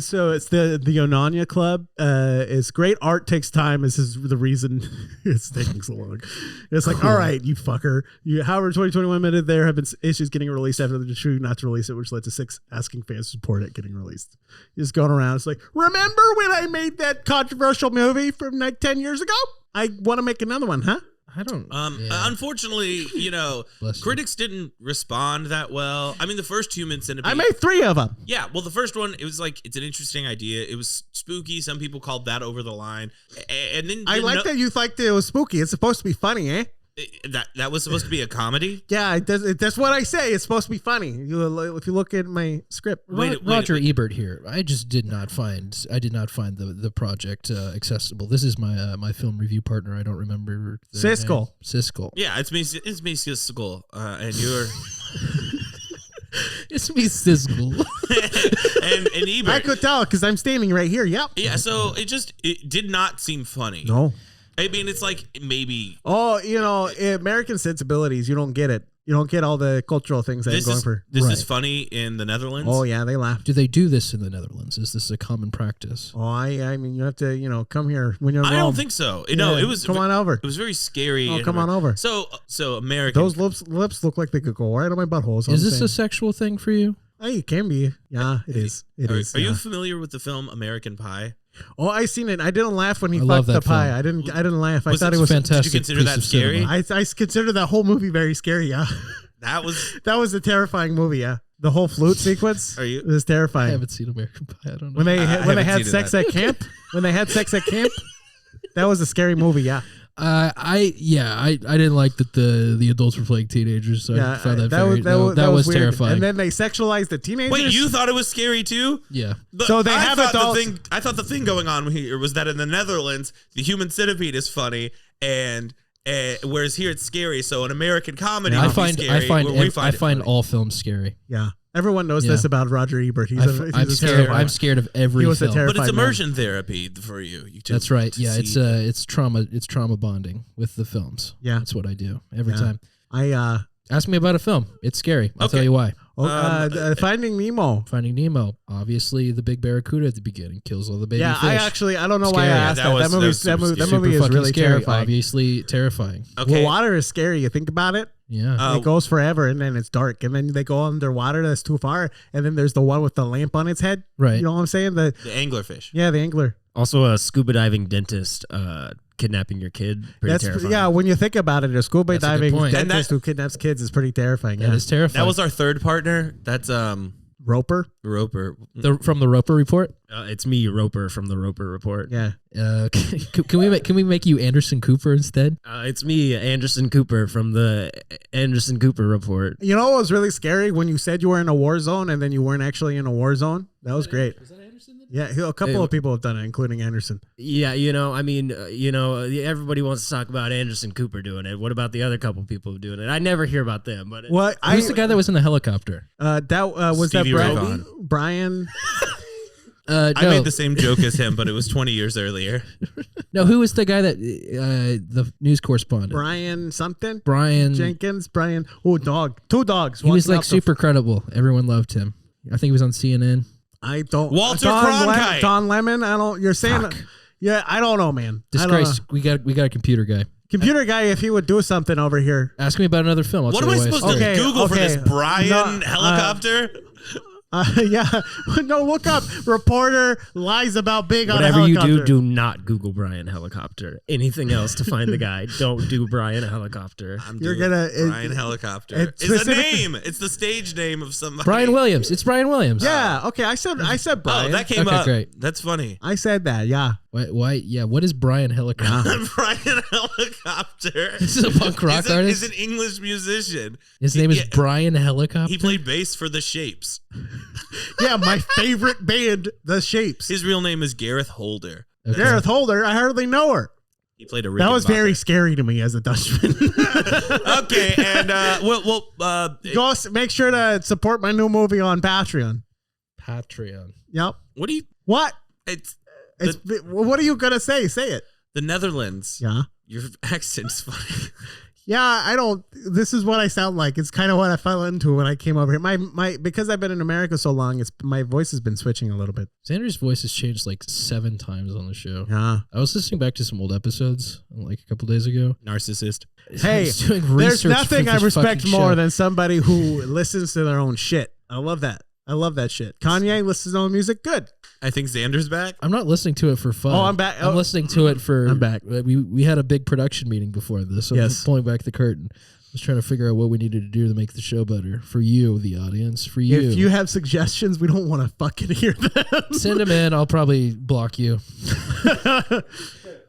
the Onania Club. It's great. Art takes time. This is the reason it's taking so long. It's like, all right, you fucker. However, 2021 minute there have been issues getting released after the true not to release it, which led to 6 asking fans to support it getting released. You're just going around. It's like, remember when I made that controversial movie from like 10 years ago? I want to make another one, huh? I don't. Unfortunately, you know, critics didn't respond that well. I mean, the first Human Centipede. I made 3 of them. Yeah, well, the first one, it was like, it's an interesting idea. It was spooky. Some people called that over the line. And then I like that you liked it was spooky. It's supposed to be funny, eh? That was supposed to be a comedy. Yeah, that's what I say. It's supposed to be funny. If you look at my script, Roger Ebert here. I did not find the project accessible. This is my film review partner. I don't remember Siskel. Siskel. Yeah, it's me Siskel, and you're. It's me Siskel. and Ebert. I could tell because I'm standing right here. Yep. Yeah, so it did not seem funny. No. I mean, it's like maybe. Oh, you know, American sensibilities. You don't get it. You don't get all the cultural things that I'm going for. This is funny in the Netherlands. Oh yeah, they laugh. Do they do this in the Netherlands? Is this a common practice? Oh, I mean, you have to, come here when you're. I don't think so. No, it was. Come on over. It was very scary. Oh, come on over. So American. Those lips look like they could go right on my butthole. Is this a sexual thing for you? Hey, it can be. Yeah, it is. It is. Are you familiar with the film American Pie? Oh, I seen it. I didn't laugh when he love fucked the that pie. film. I didn't laugh. I thought it was fantastic. Did you consider that scary? I consider that whole movie very scary. Yeah, that was a terrifying movie. Yeah, the whole flute sequence. It was I terrifying. haven't seen American Pie. I don't know. When they haven't had seen sex that. at camp. When they had sex at camp, that was a scary movie. Yeah. I didn't like that the adults were playing teenagers, so I found that was weird. terrifying. And then they sexualized the teenagers. Wait, you thought it was scary too? Yeah. So they have adults. I thought the thing going on here was that in the Netherlands, the Human Centipede is funny, and whereas here it's scary. So an American comedy, I find all films scary. all films scary. Yeah. Everyone knows Yeah. this about Roger Ebert. I'm scared. I'm scared of every He was a film. terror- But it's Terrified man. immersion therapy for you. That's right. to Yeah, see it's trauma. It's trauma bonding with the films. Yeah. That's what I do every Yeah. time. I Ask me about a film. It's scary. I'll Okay. tell you why. Finding Nemo. Finding Nemo. Obviously, the big barracuda at the beginning kills all the baby Yeah, fish. I don't know why I Scary. asked Yeah, that. that That was super movie Super is fucking really scary. terrifying. Obviously terrifying. Okay. Well, water is scary. You think about it. Yeah. It goes forever, and then it's dark, and then they go underwater. That's too far, and then there's the one with the lamp on its head. Right. You know what I'm saying? the anglerfish. The angler. Also, a scuba diving dentist kidnapping your kid. Pretty terrifying. Yeah. When you think about it, a scuba That's a good diving point. And dentist who kidnaps kids is pretty terrifying. That Yeah. is terrifying. That was our third partner. That's Roper. Roper. from the Roper Report. It's me, Roper, from the Roper Report. Yeah. Can we make you Anderson Cooper instead? It's me, Anderson Cooper, from the Anderson Cooper Report. You know what was really scary when you said you were in a war zone and then you weren't actually in a war zone? That was great. Was that Anderson? Yeah, a couple of people have done it, including Anderson. Yeah, everybody wants to talk about Anderson Cooper doing it. What about the other couple people doing it? I never hear about them. But What? Who's the guy that was in the helicopter? Was Stevie that Ray Brian? Vaughan. Brian? No, I made the same joke as him, but it was 20 years earlier. no. Who was the guy that the news correspondent? Brian something? Brian Jenkins? Brian? Oh, dog. Two dogs. He was walking like up the- super credible. Everyone loved him. I think he was on CNN. I don't. Walter Don Cronkite. Don Lemon. I don't. You're saying. Fuck. Yeah, I don't know, man. I don't know. Disgrace. We got a computer guy. Computer guy, if he would do something over here. Ask me about another film. I'll What tell am I you why it's supposed to scary. Google for okay. this? Brian No, helicopter? Yeah. No, look up. Reporter lies about big on a whatever you helicopter. do not Google Brian Helicopter. Anything else to find the guy, don't do Brian Helicopter. I'm You're doing gonna- Brian helicopter. it's It's a specific- name. It's the stage name of somebody. Brian Williams. It's Brian Williams. Yeah. Okay. I said Oh, Brian. that came Okay, up. great. That's funny. I said that. Yeah. Why? Yeah. What is Brian Helicopter? Brian helicopter. This is a punk rock He's artist? an English musician. His name is Yeah. Brian Helicopter. He played bass for The Shapes. Yeah. My favorite band, The Shapes. His real name is Gareth Holder. Okay. Gareth Holder. I hardly know her. He played a That was very Rickenbacker. scary to me as a Dutchman. Okay, and Go make sure to support my new movie on Patreon. Patreon. Yep. what do you? What? It's What are you gonna say? Say it. the Netherlands. Yeah. Your accent's funny. Yeah, I don't. This is what I sound like. It's kind of what I fell into when I came over here. My because I've been in America so long, my voice has been switching a little bit. Xander's voice has changed like 7 times on the show. Yeah. I was listening back to some old episodes like a couple days ago. Narcissist. I Hey, was doing there's research nothing for I this respect fucking more show. than somebody who listens to their own shit. I love that. I love that shit. Kanye listens to his own music. Good. I think Xander's back. I'm not listening to it for fun. Oh, I'm back. I'm Oh. listening to it for. I'm back. We had a big production meeting before this. So Yes. I'm pulling back the curtain. I was trying to figure out what we needed to do to make the show better for you, the audience. For you, If you have suggestions, we don't want to fucking hear them. send them in. I'll probably block you.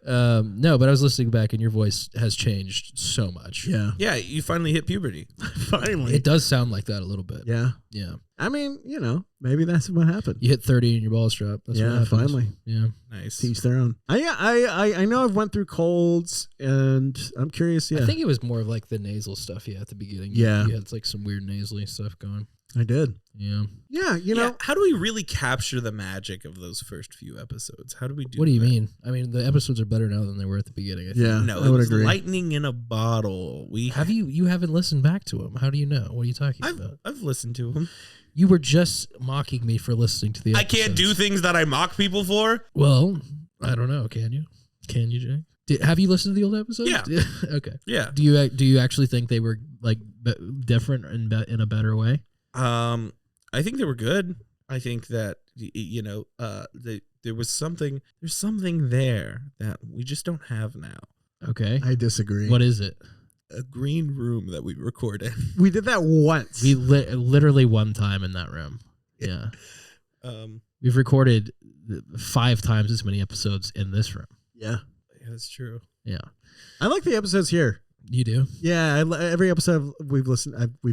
No, but I was listening back, and your voice has changed so much. Yeah. Yeah, you finally hit puberty. Finally. It does sound like that a little bit. Yeah. Yeah. I mean, maybe that's what happened. You hit 30 and your balls drop. That's what Yeah, happens. finally. Yeah. Nice. Teach their own. I know I've went through colds, and I'm curious. Yeah, I think it was more of like the nasal stuff at the beginning. Yeah. You had like some weird nasally stuff going. I did. Yeah. Yeah, Yeah, how do we really capture the magic of those first few episodes? How do we do What do you that? mean? I mean, the episodes are better now than they were at the beginning. I think. Yeah, No, I it would was agree. lightning in a bottle. Have you haven't listened back to them? How do you know? What are you talking about? I've listened to them. You were just mocking me for listening to the I episodes. can't do things that I mock people for. Well, I don't know. Can you? Can you, Jay? Have you listened to the old episodes? Yeah. Okay. Yeah. Do you actually think they were like different and in a better way? I think they were good. I think that there's something there that we just don't have now. Okay. I disagree. What is it? A green room that we record in. We did that once. We literally one time in that room. Yeah. We've recorded 5 times as many episodes in this room. Yeah, That's true. Yeah. I like the episodes here. You do? Yeah, every episode we've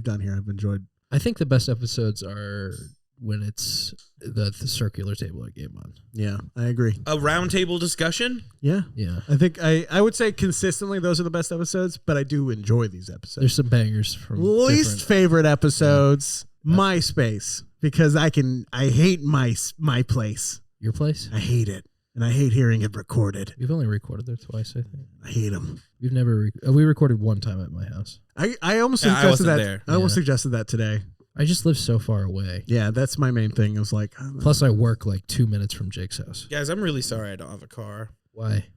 done here, I've enjoyed. I think the best episodes are when it's the circular table at Game On. Yeah, I agree. A roundtable discussion. Yeah, Yeah. I think I would say consistently those are the best episodes, but I do enjoy these episodes. There's some bangers from Least different- favorite episodes My space, because I hate my place. Your place? I hate it. And I hate hearing it recorded. We've only recorded there twice, I think. I hate them. We've never we recorded one time at my house. I almost suggested that. there. I almost suggested that today. I just live so far away. Yeah, that's my main thing. It was like, Plus, I work like 2 minutes from Jake's house. Guys, I'm really sorry I don't have a car. Why?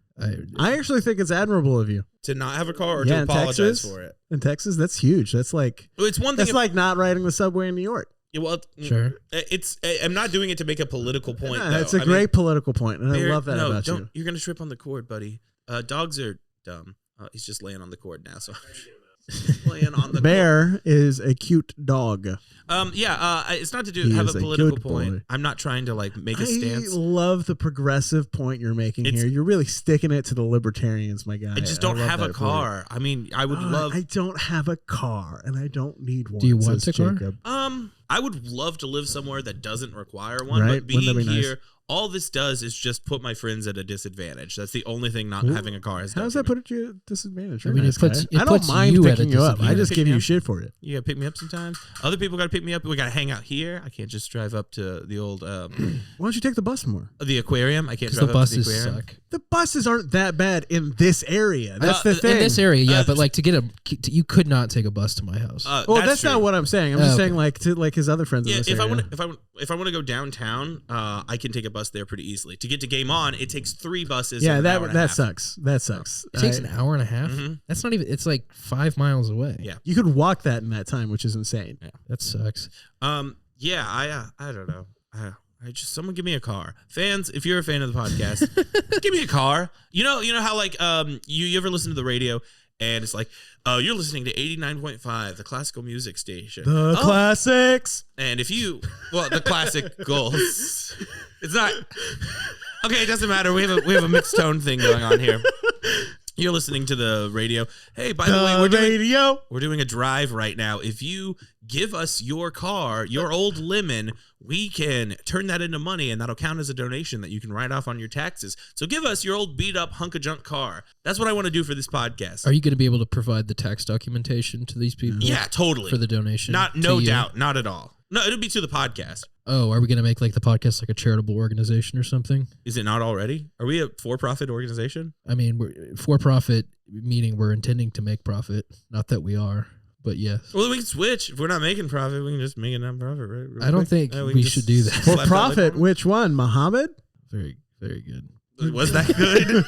I actually think it's admirable of you. To not have a car or Yeah, to in apologize Texas? for it. In Texas, that's huge. That's like Well, it's one thing. that's like not riding the subway in New York. Well, Sure. I'm not doing it to make a political point. Yeah, though. it's a great political point, and I Bear- love that no, about don't, you. You're gonna trip on the cord, buddy. Dogs are dumb. He's just laying on the cord now, so laying on the Bear is a cute dog. cord. It's not to He have is a a political good point. boy. I'm not trying to like make a I stance. love the progressive point you're making It's- here. You're really sticking it to the libertarians, my guy. I just don't love have that a for you. car. I mean, I would love. I don't have a car, and I don't need one. Do you want says a car? Jacob. I would love to live somewhere that doesn't require one, Right? but Wouldn't that being be nice? here, all this does is just put my friends at a disadvantage. That's the only thing not Ooh. having a car has How done. does for that me. put you at a disadvantage? I You're mean, a nice it puts- guy. it I don't puts mind you at a picking you up. I disadvantage. just Pick give me you up? shit for it. You gotta pick me up sometimes. Other people gotta pick me up. We gotta hang out here. I can't just drive up to the old Why don't you take the bus more? the aquarium. I can't Because drive the up to the buses aquarium. suck. The buses aren't that bad in this area. That's the thing. In this area, yeah, Uh, but like you could not take a bus to my house. Well, that's true. not what I'm saying. I'm just okay. saying like to like his other friends in Yeah, this if area. I want to go downtown, I can take a bus there pretty easily. To get to Game On, it takes 3 buses. Yeah, and an hour and a that half. sucks. That sucks. It takes an hour and a half. Mhm. That's not even. It's like 5 miles away. Yeah. You could walk that in that time, which is insane. That sucks. Yeah, I don't know. I just someone give me a car. Fans, if you're a fan of the podcast, give me a car. You know how like you ever listen to the radio and it's like, oh, you're listening to 89.5, the classical music station. The Oh, classics. And if you the classic goals. It's not okay, it doesn't matter. We have a mixed tone thing going on here. You're listening to the radio. Hey, by the way, we're doing a drive right now. If you give us your car, your old lemon, we can turn that into money, and that'll count as a donation that you can write off on your taxes. So give us your old beat up hunk of junk car. That's what I want to do for this podcast. Are you going to be able to provide the tax documentation to these people? Yeah, totally. For the donation? No to you? doubt, not at all. No, it'll be to the podcast. Oh, are we going to make like the podcast like a charitable organization or something? Is it not already? Are we a for-profit organization? I mean, we're for profit, meaning we're intending to make profit. Not that we are, but yes. Well, then we can switch. If we're not making profit, we can just make a non-profit, right? Real I don't quick. think Yeah, we can just should do that. For slap that profit, lid which one? Muhammad? Very, very good. on. Was that good?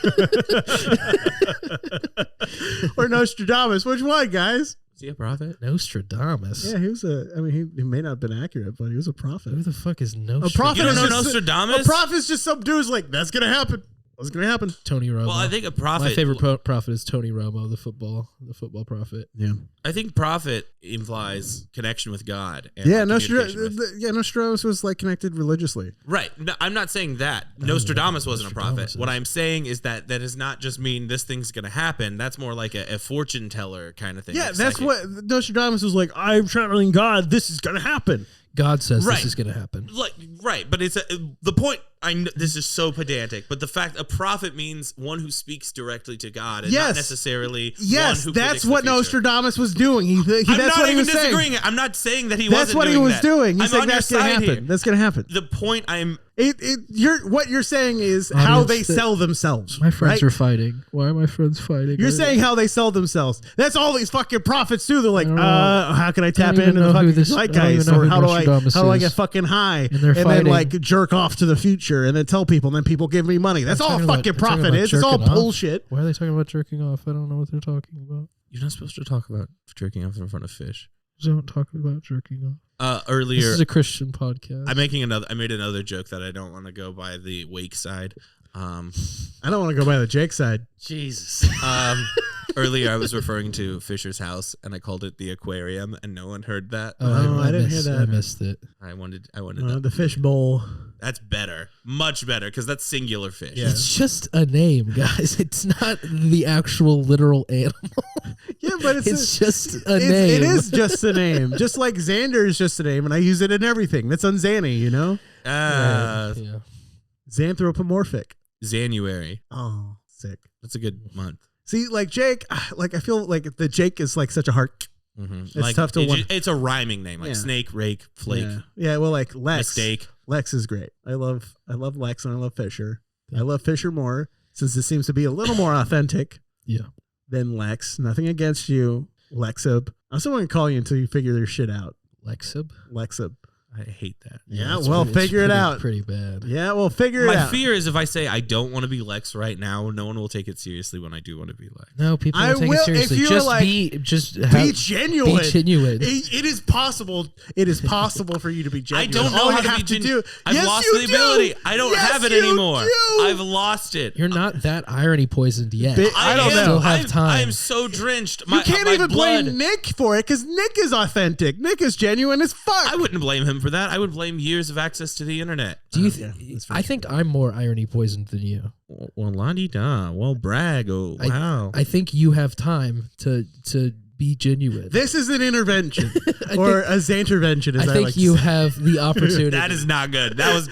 Or Nostradamus? Which one, guys? Is he a prophet? Nostradamus. Yeah, he was he may not have been accurate, but he was a prophet. Who the fuck is A Nostradamus? prophet You don't is know just Nostradamus? A prophet's just some dude's like, that's gonna happen. That's gonna happen. Tony Romo. Well, I think a prophet. my favorite prophet is Tony Romo, the football prophet. Yeah. I think prophet implies connection with God. And Yeah, communication with- Nostradamus was like connected religiously. Right. No, I'm not saying that. Nostradamus wasn't a prophet. Nostradamus What I'm saying is that does not just mean this thing's going to happen. That's more like a fortune teller kind of thing. Yeah, like that's psychic. what Nostradamus was like. I'm channeling God. This is gonna happen. God says Right. this is going to happen. Like, right, but it's the point. This is so pedantic, but the fact a prophet means one who speaks directly to God, and Yes. not necessarily Yes, one who that's predicts what the future. Nostradamus was doing. I'm That's not what he even was saying. disagreeing. I'm not saying that he That's wasn't what doing he was that. doing. He's I'm saying on your that's gonna side happen. here. That's gonna happen. The point I'm What you're saying is how they Audience, sell themselves. My friends right? are fighting. Why are my friends fighting? You're saying how they sell themselves. That's all these fucking prophets do. They're like, I don't know. how can I tap even into the know who fucking this- I don't zeitgeist, even know or who how do Nostradamus I is. get fucking high, And they're then fighting. like jerk off to the future, and then tell people, and then people give me money. That's all a fucking prophet is. It's all bullshit. Why are they talking about jerking off? I don't know what they're talking about. You're not supposed to talk about jerking off in front of fish. Don't talk about jerking off. Earlier, This is a Christian podcast. I made another joke that I don't want to go by the wake side. I don't want to go by the Jake side. Jesus. Earlier, I was referring to Fisher's house, and I called it the aquarium, and no one heard that. I didn't hear that. I missed it. I wanted that. The fish bowl. That's better, much better, because that's singular fish. Yeah. It's just a name, guys. It's not the actual literal animal. Yeah, but It's just a name. It is just a name. Just like Xander is just a name, and I use it in everything. That's unzanny, you know? Yeah. Xanthropomorphic. January. Oh, sick. That's a good month. See, like Jake, like I feel like the Jake is like such a hard Mm-hmm. It's tough to it's a rhyming name, like snake, rake, flake. Yeah. Well, like Lex. Mistake. Lex is great. I love Lex and I love Fisher. I love Fisher more since this seems to be a little more authentic. Than Lex. Nothing against you, Lexib. I'm still going to call you until you figure your shit out. Lexib. I hate that. Yeah, well, figure it out. Pretty bad. Yeah, well, figure it out. My fear is if I say I don't want to be Lex right now, no one will take it seriously when I do want to be Lex. No, people will take it seriously. If you're Be genuine. Be genuine. It is possible. It is possible for you to be genuine. I don't know how to be genuine. I've lost the ability. I don't have it anymore. I've lost it. You're not that irony poisoned yet. I don't know. Still have time. I am so drenched. You can't even blame Nick for it because Nick is authentic. Nick is genuine as fuck. I wouldn't blame him for that. I would blame years of access to the internet. Do you? I think I'm more irony poisoned than you. Well, la-di-da. Well, brag. Oh, wow. I think you have time to be genuine. This is an intervention or a Xantervention, as I think like you to say. have the opportunity. That is not good. That's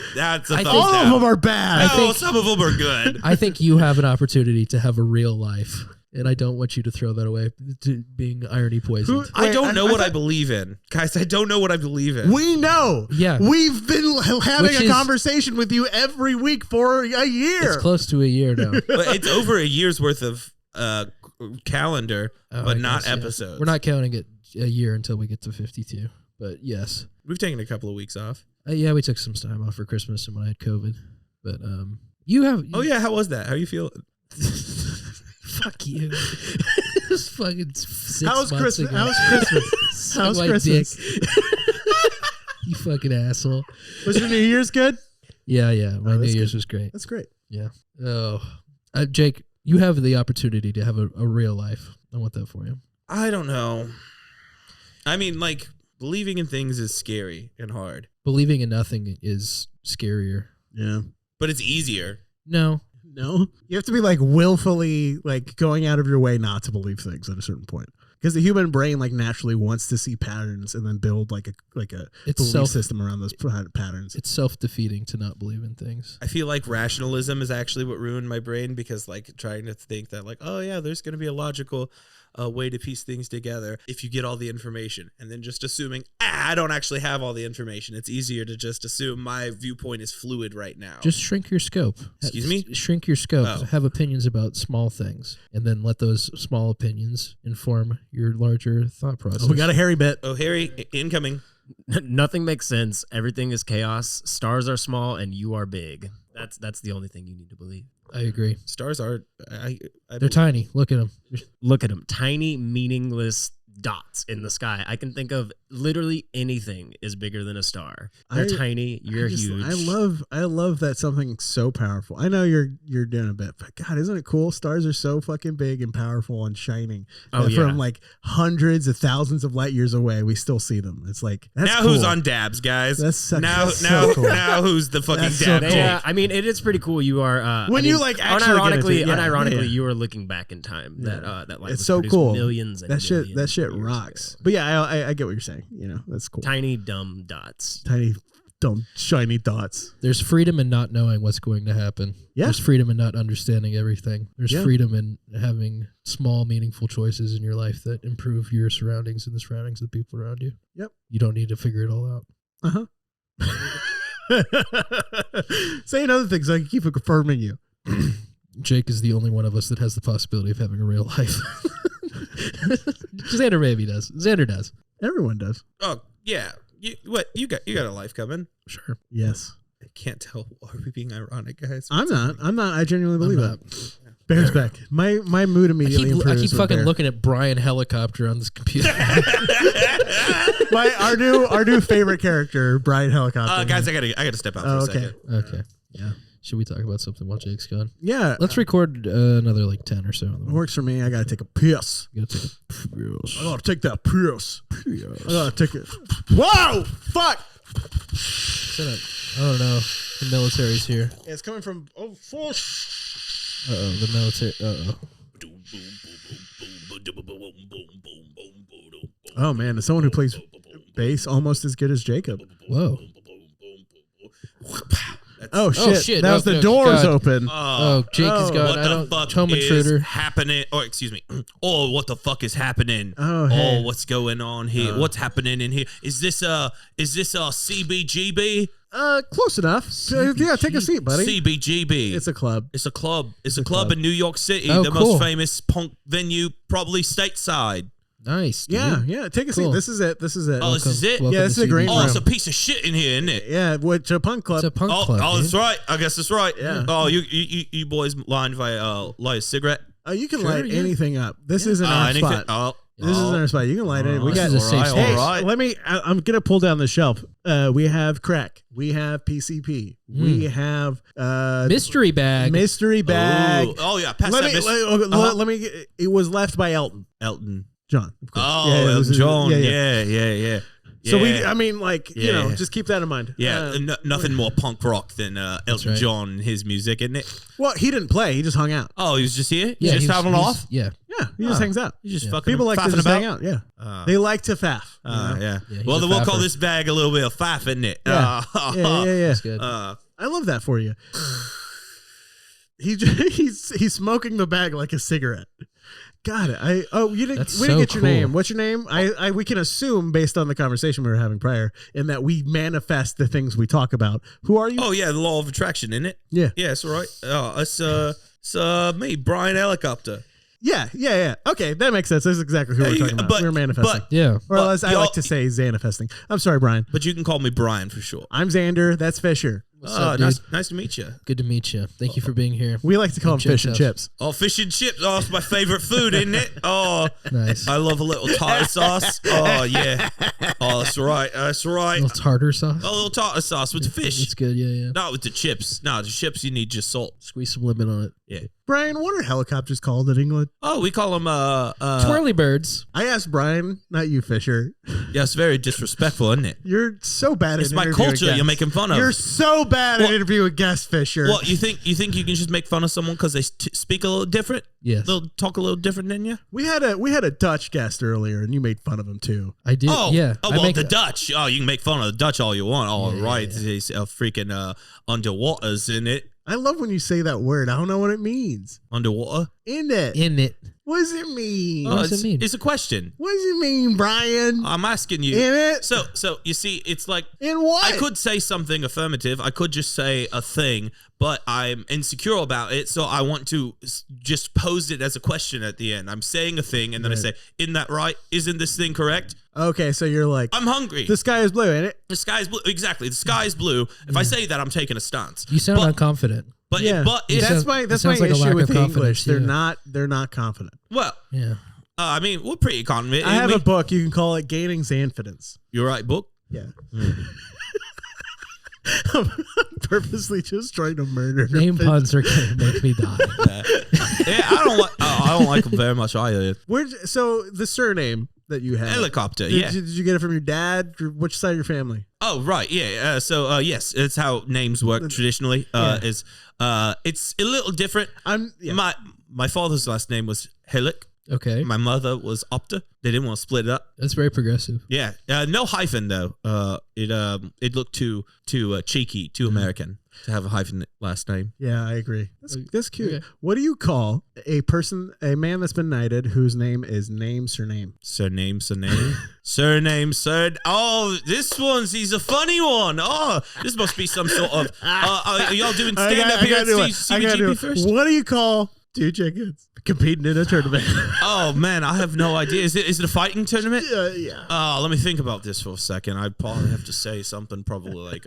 a thumbs all down. of them are bad. No, some of them are good. I think you have an opportunity to have a real life. And I don't want you to throw that away to being irony poisoned. I don't know what I believe in. Guys, I don't know what I believe in. We know. Yeah. We've been having a conversation with you every week for a year. It's close to a year now. But it's over a year's worth of calendar, but not episodes. Yeah. We're not counting it a year until we get to 52. But yes. We've taken a couple of weeks off. Yeah, we took some time off for Christmas and when I had COVID. But you have... Oh, yeah. How was that? How you feel? Fuck you. It was fucking 6 months Christmas? ago. How's Christmas? How's Christmas? You fucking asshole. Was your New Year's good? Yeah. My New Year's was great. That's great. Yeah. Oh, Jake, you have the opportunity to have a real life. I want that for you. I don't know. I mean, like, believing in things is scary and hard. Believing in nothing is scarier. Yeah. But it's easier. No. You have to be like willfully like going out of your way not to believe things at a certain point. Because the human brain like naturally wants to see patterns and then build like a belief system around those patterns. It's self-defeating to not believe in things. I feel like rationalism is actually what ruined my brain because like trying to think that like, oh yeah, there's going to be a logical way to piece things together if you get all the information, and then just assuming I don't actually have all the information. It's easier to just assume my viewpoint is fluid right now. Just shrink your scope. Excuse me? Shrink your scope. Oh. Have opinions about small things, and then let those small opinions inform your larger thought process. We got a hairy bit. Oh, Harry, incoming. Nothing makes sense. Everything is chaos. Stars are small and you are big. That's the only thing you need to believe. I agree. Stars are... They're tiny. Look at them. Look at them. Tiny, meaningless dots in the sky. I can think of literally anything is bigger than a star. They're tiny. You're huge. I love that something so powerful. I know you're doing a bit, but God, isn't it cool? Stars are so fucking big and powerful and shining. From like hundreds of thousands of light years away, we still see them. It's like that's now cool. Who's on dabs, guys? Now cool. Now who's the fucking dab? Yeah, I mean it is pretty cool. You are when you like actually unironically, you are looking back in time. That light it's so cool. Millions and that shit years rocks. ago. But yeah, I get what you're saying. You know, that's cool. Tiny dumb dots. Tiny dumb shiny dots. There's freedom in not knowing what's going to happen. Yeah. There's freedom in not understanding everything. There's freedom in having small, meaningful choices in your life that improve your surroundings and the surroundings of the people around you. Yep. You don't need to figure it all out. Saying other things, I can keep confirming you. Jake is the only one of us that has the possibility of having a real life. Xander maybe does. Xander does. Everyone does. Oh yeah. You got a life coming. Sure. Yes. I can't tell. Are we being ironic, guys? I'm not. I genuinely believe that. Bear's back. My mood immediately improves. I keep fucking Bear. looking at Brian Helicopter on this computer. our new favorite character, Brian Helicopter. Guys, I gotta step out for a second. Okay. Yeah. Should we talk about something while Jake's gone? Yeah. Let's record another like 10 or so. It works for me. I gotta take a piss. You gotta take a piss. I gotta take that piss. I gotta take it. Whoa! Fuck! Shut up. I don't know. The military's here. Yeah, it's coming from. Oh, The military. Oh man, there's someone who plays bass almost as good as Jakeb. Whoa. Oh shit! shit. That was the Oh, doors God. open. Oh, Jake is gone. What I the don't. fuck Home is intruder. happening? Or excuse me. Oh, what the fuck is happening? Oh, hey. what's going on here? What's happening in here? Is this a CBGB? Close enough. Yeah, take a seat, buddy. CBGB. It's a club. It's a club. It's a club in New York City, Oh, the cool. most famous punk venue, probably stateside. Nice. Dude. Yeah. Take a Cool. seat. This is it. This is it. Oh, this is it? Welcome Yeah, this to is a green CBG. Oh, it's a room. piece of shit in here, isn't it? Yeah, which a punk club. It's a punk Oh, club. that's dude. right. I guess that's right. Yeah. Oh, you boys mind if I light a cigarette? You can Sure, light yeah. anything up. This isn't our Anything? spot. Oh, This isn't our spot. You can light it. We This got. is a safe Hey, space. right. let me. I'm gonna pull down the shelf. We have crack. We have PCP. We have Mystery bag. mystery bag. Oh yeah, pass Let that. me. Let me. It was left by Elton Elton. John. Of course. Oh, Yeah, it was- Elton John. yeah. Yeah. So Yeah. I mean, like, you know, just keep that in mind. Yeah, nothing more punk rock than Elton right. John and his music, isn't it? Well, he didn't play. He just hung out. Oh, he was just here? Yeah, just he's- having he's- off? Yeah. Yeah, he just hangs out. He's just fucking People like to faffing just about? hang out. Yeah, Uh, they like to faff. you know? Yeah. Yeah, he's Well, a then we'll call faffer. this bag a little bit of faff, isn't it? Yeah. Yeah. That's good. Uh, I love that for you. He's smoking the bag like a cigarette. Got it. We didn't That's get so your name. cool. What's your name? We can assume based on the conversation we were having prior, in that we manifest the things we talk about. Who are you? oh, yeah, the law of attraction, isn't it? Yeah. Yeah, it's all right. It's me, Brian Helicopter. Yeah. Okay, that makes sense. That's exactly who we're talking about. but- We're manifesting. Yeah. or as I y'all- like to say, Xanifesting. I'm sorry, Brian. But you can call me Brian for sure. I'm Xander. That's Fisher. Oh, up, nice to meet you. Good to meet you. Thank you for being here. We like to call them Jake's fish and house. chips. Oh, fish and chips. Oh, it's my favorite food, isn't it? Oh, Nice. I love a little tartar sauce. Oh, yeah. Oh, that's right. That's right. A little tartar sauce. A little tartar sauce with the fish. It's good. Yeah. Not with the chips. No, the chips, you need just salt. Squeeze some lemon on it. Yeah. Brian, what are helicopters called in England? Oh, we call them, Twirly birds. I asked Brian, not you, Fisher. yeah, it's very disrespectful, isn't it? You're so bad It's at my interviewing culture guests. you're making fun of. You're so bad at interviewing guests, Fisher. What, you think you can just make fun of someone because they speak a little different? Yes. They'll talk a little different than you? We had a Dutch guest earlier, and you made fun of him too. I did. Oh, yeah. Oh, I well, make the Dutch. Oh, you can make fun of the Dutch all you want. Oh, Yeah, right. yeah. There's freaking underwaters in it. I love when you say that word. I don't know what it means. Underwater. In it. in it. What does it mean? What does it it's, mean? It's a question. What does it mean, Brian? I'm asking you. In it? So you see, it's like In what? I could say something affirmative. I could just say a thing, but I'm insecure about it, so I want to just pose it as a question at the end. I'm saying a thing, and then I say, "Isn't that right? Isn't this thing correct?" Okay, so you're like, I'm hungry. the sky is blue, ain't it? The sky is blue. Exactly. The sky is blue. If I say that, I'm taking a stance. You sound But- unconfident. But Yeah. if That's sound- my it sounds like a issue lack with of the confidence, English. yeah. They're not confident. well, Yeah. I mean, we're pretty confident. I have We- a book. You can call it Gaining Xanfidence. You right book? Yeah. I'm purposely just trying to murder. Name puns are gonna make me die. Yeah, I don't like them very much either. So the surname that you have. Helicopter. Did, Yeah. did you get it from your dad? Which side of your family? Oh right, yeah. Yes, it's how names work traditionally. It's a little different. My father's last name was Helic. Okay. My mother was Opta. They didn't want to split it up. That's very progressive. Yeah, no hyphen though. It looked too cheeky, too American to have a hyphen last name. Yeah, I agree. That's cute. Okay. What do you call a man that's been knighted whose name is surname? Surname. Oh, he's a funny one. Oh, this must be some sort of. Are y'all doing stand up here at CBGB first? What do you call two chickens competing in a tournament? Oh man, I have no idea. Is it a fighting tournament? Yeah. Oh, let me think about this for a second. I'd probably have to say something probably like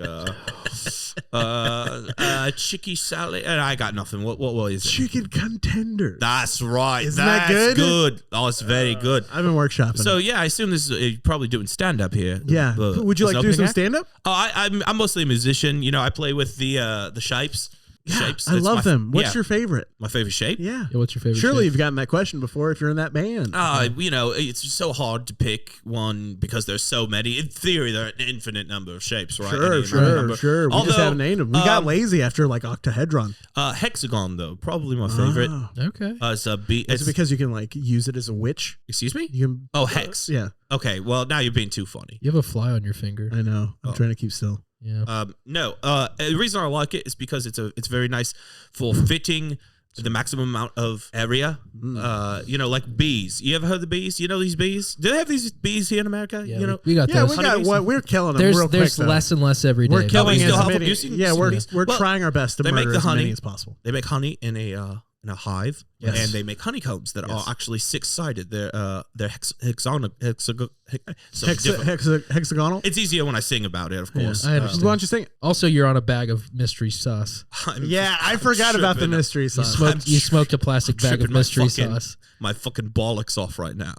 Chicky Sally. And I got nothing. What is it? Chicken contenders. That's right. Isn't that That's good? Oh, it's very good. I've been workshopping. So yeah, I assume this is you're probably doing stand up here. yeah. Would you like to do some stand up? Oh, I'm mostly a musician. You know, I play with the shapes. Shapes. I It's love them. What's yeah, your favorite? my favorite shape? Yeah. Yeah, what's your favorite? Surely shape? you've gotten that question before if you're in that band. You know, it's so hard to pick one because there's so many. In theory, there are an infinite number of shapes, right? Sure. We just haven't named them. We got lazy after like octahedron. Hexagon, though, probably my favorite. Oh. Okay. It's a beat. Is it because you can like use it as a witch? Excuse me? You can. Hex. Yeah. Okay, well now you're being too funny. You have a fly on your finger. I know. I'm trying to keep still. Yeah. No. The reason I like it is because it's very nice for fitting the maximum amount of area. Like bees. You ever heard of the bees? You know these bees? Do they have these bees here in America? Yeah, we got Yeah, those. we're killing them real quick. There's though. less and less every day. We're killing still as have many. them using Yeah, we're bees? Well, trying our best to they make murder the as honey. many as possible. They make honey in a hive, Yes. and they make honeycombs that are actually 6-sided. They're Hexagonal. It's easier when I sing about it, of course. I understand. Why don't you think? Also, you're on a bag of mystery sauce. Yeah, I forgot about the mystery sauce. You smoked a plastic bag of tripping my mystery fucking- sauce. My fucking bollocks off right now.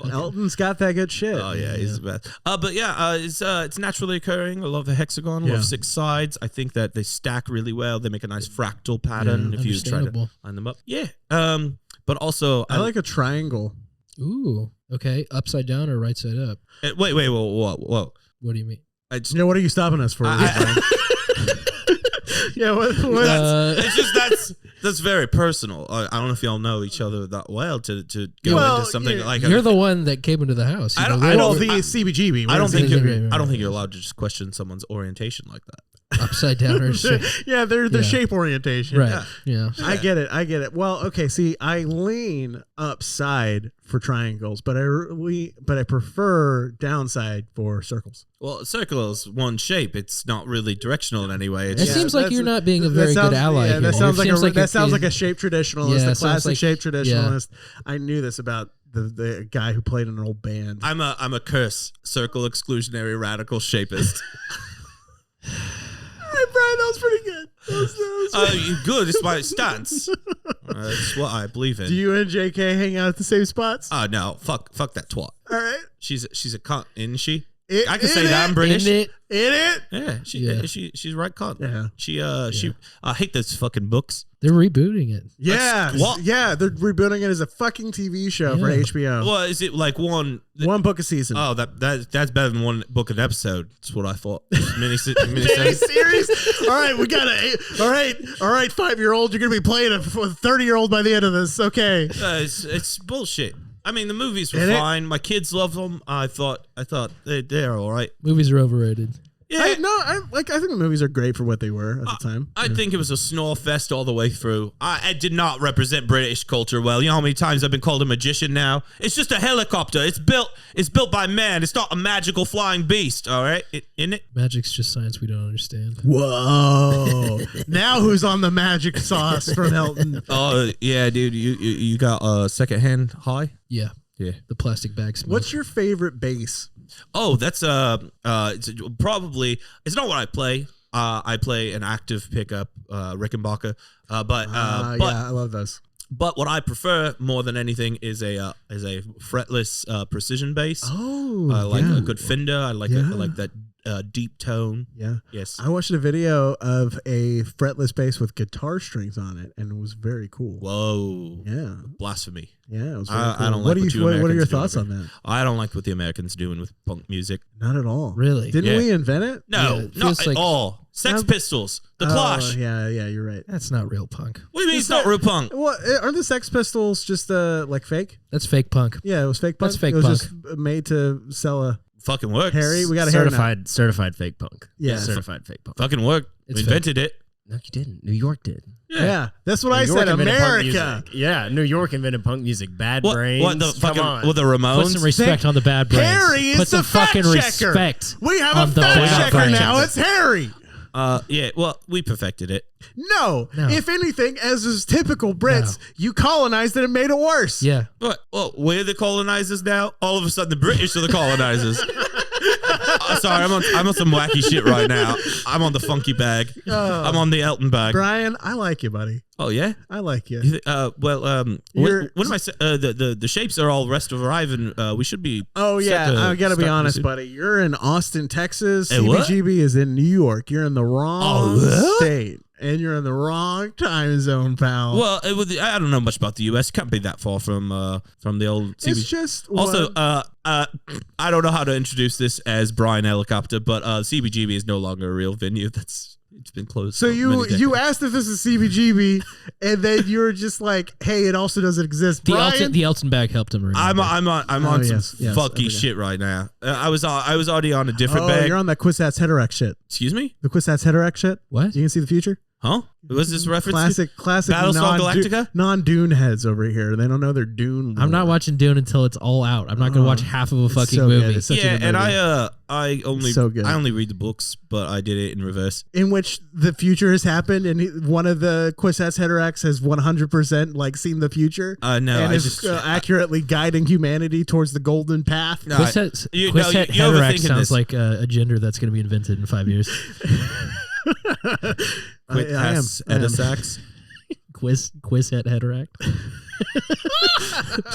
Elton's got that good shit. Oh yeah, he's the best. But yeah, it's naturally occurring. I love the hexagon. I love 6 sides. I think that they stack really well. They make a nice fractal pattern if you try to Understandable. line them up. Yeah. But also I like a triangle. Ooh. Okay. Upside down or right side up? Wait, whoa. What do you mean? What are you stopping us for? Yeah, what? It's just that's very personal. I don't know if y'all know each other that well to go into something like. You're the one that came into the house. I don't the CBGB. I don't think Right. you're allowed to just question someone's orientation like that. upside down or straight. Yeah, they're the Yeah. shape orientation. Right. Yeah. I get it. Well, okay. See, I lean upside for triangles, but I prefer downside for circles. Well, a circle is one shape. It's not really directional in any way. It's It just, seems like you're not being a very good ally. Yeah, here. that sounds It seems like you're a shape traditionalist, Yeah, a it sounds classic like- shape traditionalist. I knew this about the guy who played in an old band. I'm a curse circle exclusionary radical shapist. Hey, Brian, that was pretty good. You good? It's my stance. That's what I believe in. Do you and JK hang out at the same spots? No, fuck that twat. All right. She's a cunt, isn't she? It- I can in say that. it, I'm British. In it. In it? Yeah, she's right cunt. Yeah. She I hate those fucking books. They're rebooting it. Yeah. What? Yeah, they're rebooting it as a fucking TV show for Yeah. HBO. Well, is it like one? One book a season. Oh, that's better than one book an episode. That's what I thought. Mini Mini series? All right, we got all right, 5-year-old. You're gonna be playing a 30-year-old by the end of this. Okay. It's bullshit. I mean, the movies were Isn't it? fine. My kids love them. I thought they're all right. Movies are overrated. I think the movies are great for what they were at the time. I think it was a snore fest all the way through. I did not represent British culture well. You know how many times I've been called a magician now? It's just a helicopter. It's built by man. It's not a magical flying beast. All right, isn't it? Magic's just science we don't understand. Whoa! Now who's on the magic sauce from Elton? Oh yeah, dude. You got a secondhand high? Yeah. Yeah. The plastic bag smoke. What's your favorite bass? Oh, that's it's probably it's not what I play. I play an active pickup, Rickenbacker. But Yeah, I love those. But what I prefer more than anything is a fretless precision bass. Oh, I like yeah. a good Fender. I like that deep tone. Yeah. Yes. I watched a video of a fretless bass with guitar strings on it, and it was very cool. Whoa. Yeah. Blasphemy. Yeah, it was very I cool. don't like what are your Americans do thoughts over on that? I don't like what the Americans doing with punk music. Not at all. Really? Didn't Yeah. we invent it? Yeah, No, it not feels at like- all. Sex Pistols, The Clash. Yeah, you're right. That's not real punk. What do you mean Is it's not that- real punk? Well, aren't the Sex Pistols just like fake? That's fake punk. Yeah, it was fake punk. That's fake It was punk. just made to sell a Fucking works. Harry. We got a hair now. certified fake punk. Yeah. certified fake punk. Fucking work. It's We invented it. No, you didn't. New York did. Yeah, that's what I New York said. invented punk America. music. Yeah, New York invented punk music. Bad What? Brains. What the Come fucking? on. With the Put Ramones? some respect on the bad brains. Harry is Put some the fact fucking checker. respect. We have on a the fact bad checker brains. now. It's Harry. Yeah. Well, we perfected it. No. No. If anything, as is typical Brits, you colonized it and made it worse. Yeah. What? Well, we're the colonizers now. All of a sudden, the British are the colonizers. Sorry, I'm on some wacky shit right now. I'm on the funky bag. I'm on the Elton bag. Brian, I like you, buddy. Oh yeah. I like you. What You're- am I saying? The shapes are all rest of arriving. We should be. Oh set yeah, to I gotta be start honest, soon. buddy. You're in Austin, Texas. Hey, what? CBGB is in New York. You're in the wrong what? state, and you're in the wrong time zone, pal. Well, I don't know much about the U.S. Can't be that far from the old CB. it's just Also, what- I don't know how to introduce this as Brian Helicopter, but CBGB is no longer a real venue. That's It's been closed. So for many decades. you asked if this is CBGB, and then you were just like, "Hey, it also doesn't exist." The Elton bag helped him remember. I'm on some yes, fucky shit right now. I was already on a different bag. You're on that Quizats Heterex shit. Excuse me? The Quizats Heterex shit. What? You can see the future. Huh? Was this reference? Classic. Battlestar Galactica? Non-Dune heads over here. They don't know their Dune. I'm not watching Dune until it's all out. I'm not going to watch half of a fucking so movie. good. It's such a Yeah, good and movie. So good. I only read the books, but I did it in reverse. In which the future has happened, and one of the Quizats Heterex has 100% like seen the future. No, and I is just accurately guiding humanity towards the golden path. No, Quizet you're Heterex overthinking sounds this. like a gender that's going to be invented in 5 years. I am. Edisax. Quizet Heterex.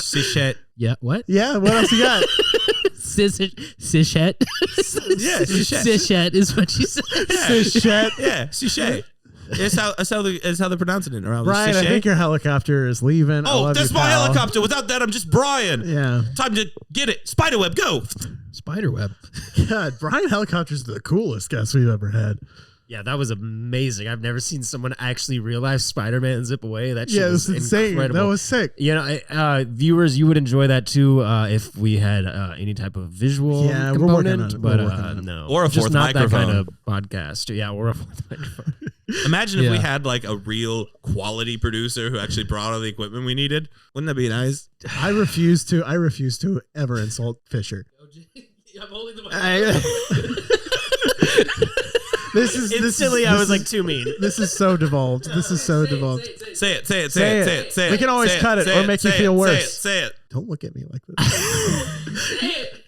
Sichet. Yeah, what? Yeah, what else you got? Sishet. Yeah, Sichet. Sishet is what she said. Sichet. Yeah, Sichet. That's how they're pronouncing it around. Brian, I think your helicopter is leaving. I Oh, love that's you, my pal. helicopter. Without that, I'm just Brian. Yeah. Time to get it. Spiderweb, go. Spiderweb. God, Brian Helicopter's the coolest guest we've ever had. Yeah, that was amazing. I've never seen someone actually realize Spider-Man and zip away. That shit was insane. incredible. That was sick. You know, viewers, you would enjoy that too if we had any type of visual Yeah, we're component. working on it. But We're working on it. no, Or a just fourth not microphone. that kind of podcast. Yeah, or a fourth microphone. Imagine if we Yeah. had like a real quality producer who actually brought all the equipment we needed. Wouldn't that be nice? I refuse to ever insult Fisher. I'm holding the This is Instantly, I was like too mean. This is so devolved. This is so devolved. Say it. Say it. We can always cut it or make you feel worse. Say it. Don't look at me like this.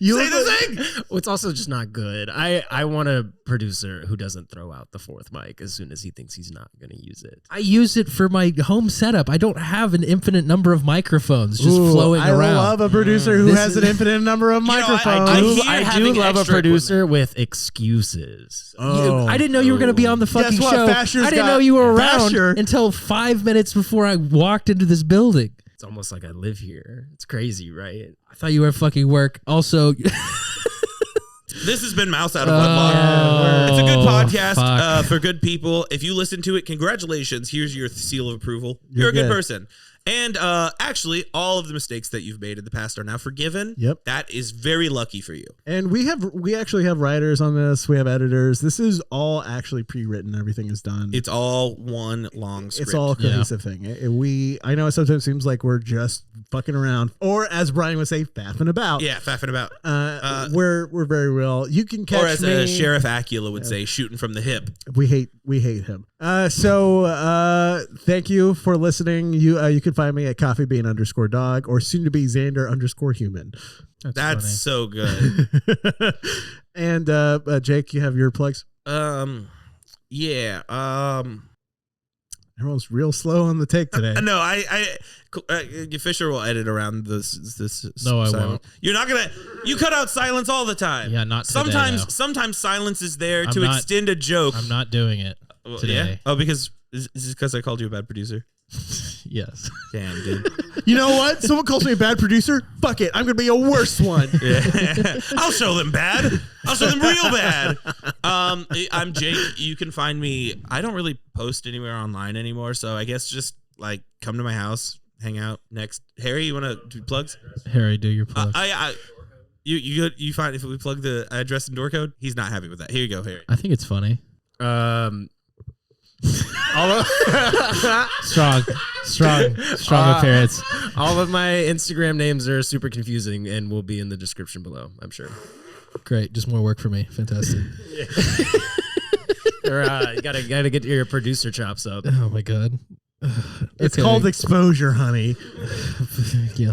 You Say look the like- thing. Well, it's also just not good. I want a producer who doesn't throw out the fourth mic as soon as he thinks he's not going to use it. I use it for my home setup. I don't have an infinite number of microphones just Ooh, flowing I around. love a producer who This has is- an infinite number of know, microphones. I hear I do having love a extra producer with excuses. I didn't know you were going to be on the fucking Guess what? show. Fasher's I didn't got- know you were around Fasher- until 5 minutes before I walked into this building. It's almost like I live here. It's crazy, right? I thought you were at fucking work. Also, This has been Mouse Out of Wedlock. It's a good podcast fuck. for good people. If you listen to it, congratulations. Here's your seal of approval. You're a good good. person. And actually, all of the mistakes that you've made in the past are now forgiven. Yep. That is very lucky for you. And we actually have writers on this. We have editors. This is all actually pre-written. Everything is done. It's all one long script. It's all a cohesive thing. I know it sometimes seems like we're just fucking around, or as Brian would say, faffing about. Yeah, faffing about. We're very real. You can catch Or as me. Sheriff Acula would say, shooting from the hip. We hate him. So thank you for listening. You can find me at coffeebean_dog or soon to be Xander_human. That's so good. And Jake, you have your plugs. Yeah. Everyone's real slow on the take today. No, Fisher will edit around this. No, I silence. won't. You're not gonna. You cut out silence all the time. Yeah, not today, sometimes. though. Sometimes silence is there I'm to not- extend a joke. I'm not doing it Well, today. Yeah? Oh, because is this because I called you a bad producer? Yes. Damn, dude. You know what? Someone calls me a bad producer. Fuck it. I'm gonna be a worse one. Yeah. I'll show them bad. I'll show them real bad. I'm Jake. You can find me. I don't really post anywhere online anymore, so I guess just like come to my house, hang out. Next, Harry, you want to do plugs? Harry, do your plug. You find if we plug the address and door code, he's not happy with that. Here you go, Harry. I think it's funny. Strong appearance. All of my Instagram names are super confusing and will be in the description below, I'm sure. Great. Just more work for me. Fantastic. Or you gotta get your producer chops up. Oh my god. It's Okay. called exposure, honey. Yeah.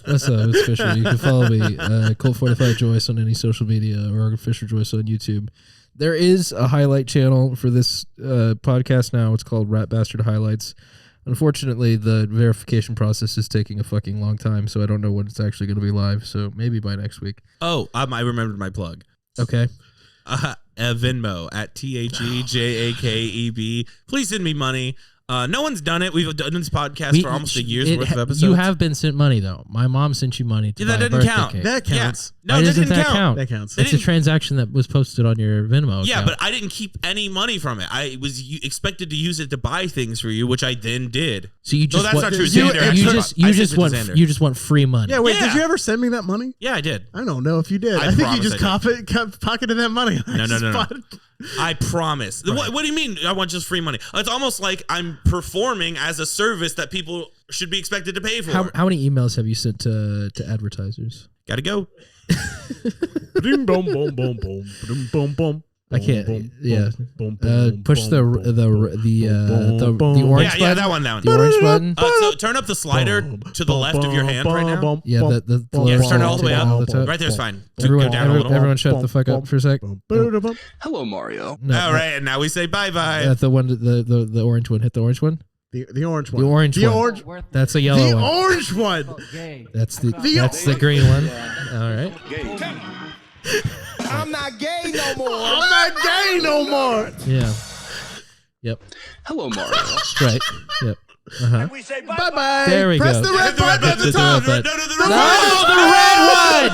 What's up? It's Fisher. You can follow me, Colt45 Joyce on any social media or Fisher Joyce on YouTube. There is a highlight channel for this podcast now. It's called Rat Bastard Highlights. Unfortunately, the verification process is taking a fucking long time, so I don't know when it's actually going to be live. So maybe by next week. Oh, I remembered my plug. Okay. Venmo at TheJakeb. Please send me money. No one's done it. We've done this podcast for almost a year's worth of episodes. You have been sent money though. My mom sent you money to buy that a didn't birthday count. cake. That counts. Yeah. No, Why that doesn't didn't that count. count? That counts. It's a transaction that was posted on your Venmo. Yeah, account. but I didn't keep any money from it. I was expected to use it to buy things for you, which I then did. So you just that's want, not true. You, Xander, you I just sent it to want Xander. you just want free money. Yeah, wait, Yeah. did you ever send me that money? Yeah, I did. I don't know if you did. I I think you promise just pocketed that money. No. I promise. What do you mean I want just free money? It's almost like I'm performing as a service that people should be expected to pay for. How many emails have you sent to advertisers? Gotta go. Boom, boom, boom, boom, boom, boom, boom. I can't. Yeah. Boom, Push the orange button. Yeah, that one. The orange button. So turn up the slider to the left of your hand right now. Yeah, the Yeah, turn it all the way all up. the top. Right there's fine. Everyone, Go down a little. everyone shut the fuck up for a sec. Hello, Mario. No, All right, and now we say bye-bye. the one, the orange one. Hit the orange one. The orange one. The orange The one. orange. That's the yellow The one. orange one. That's the green one. All right. I'm not gay no more. I'm not gay no more. Yeah. Yep. Hello, Mario. Right. Yep. Uh-huh. Bye bye. There we Press go. the red Hit the red button at the button. top. No, No, the red one.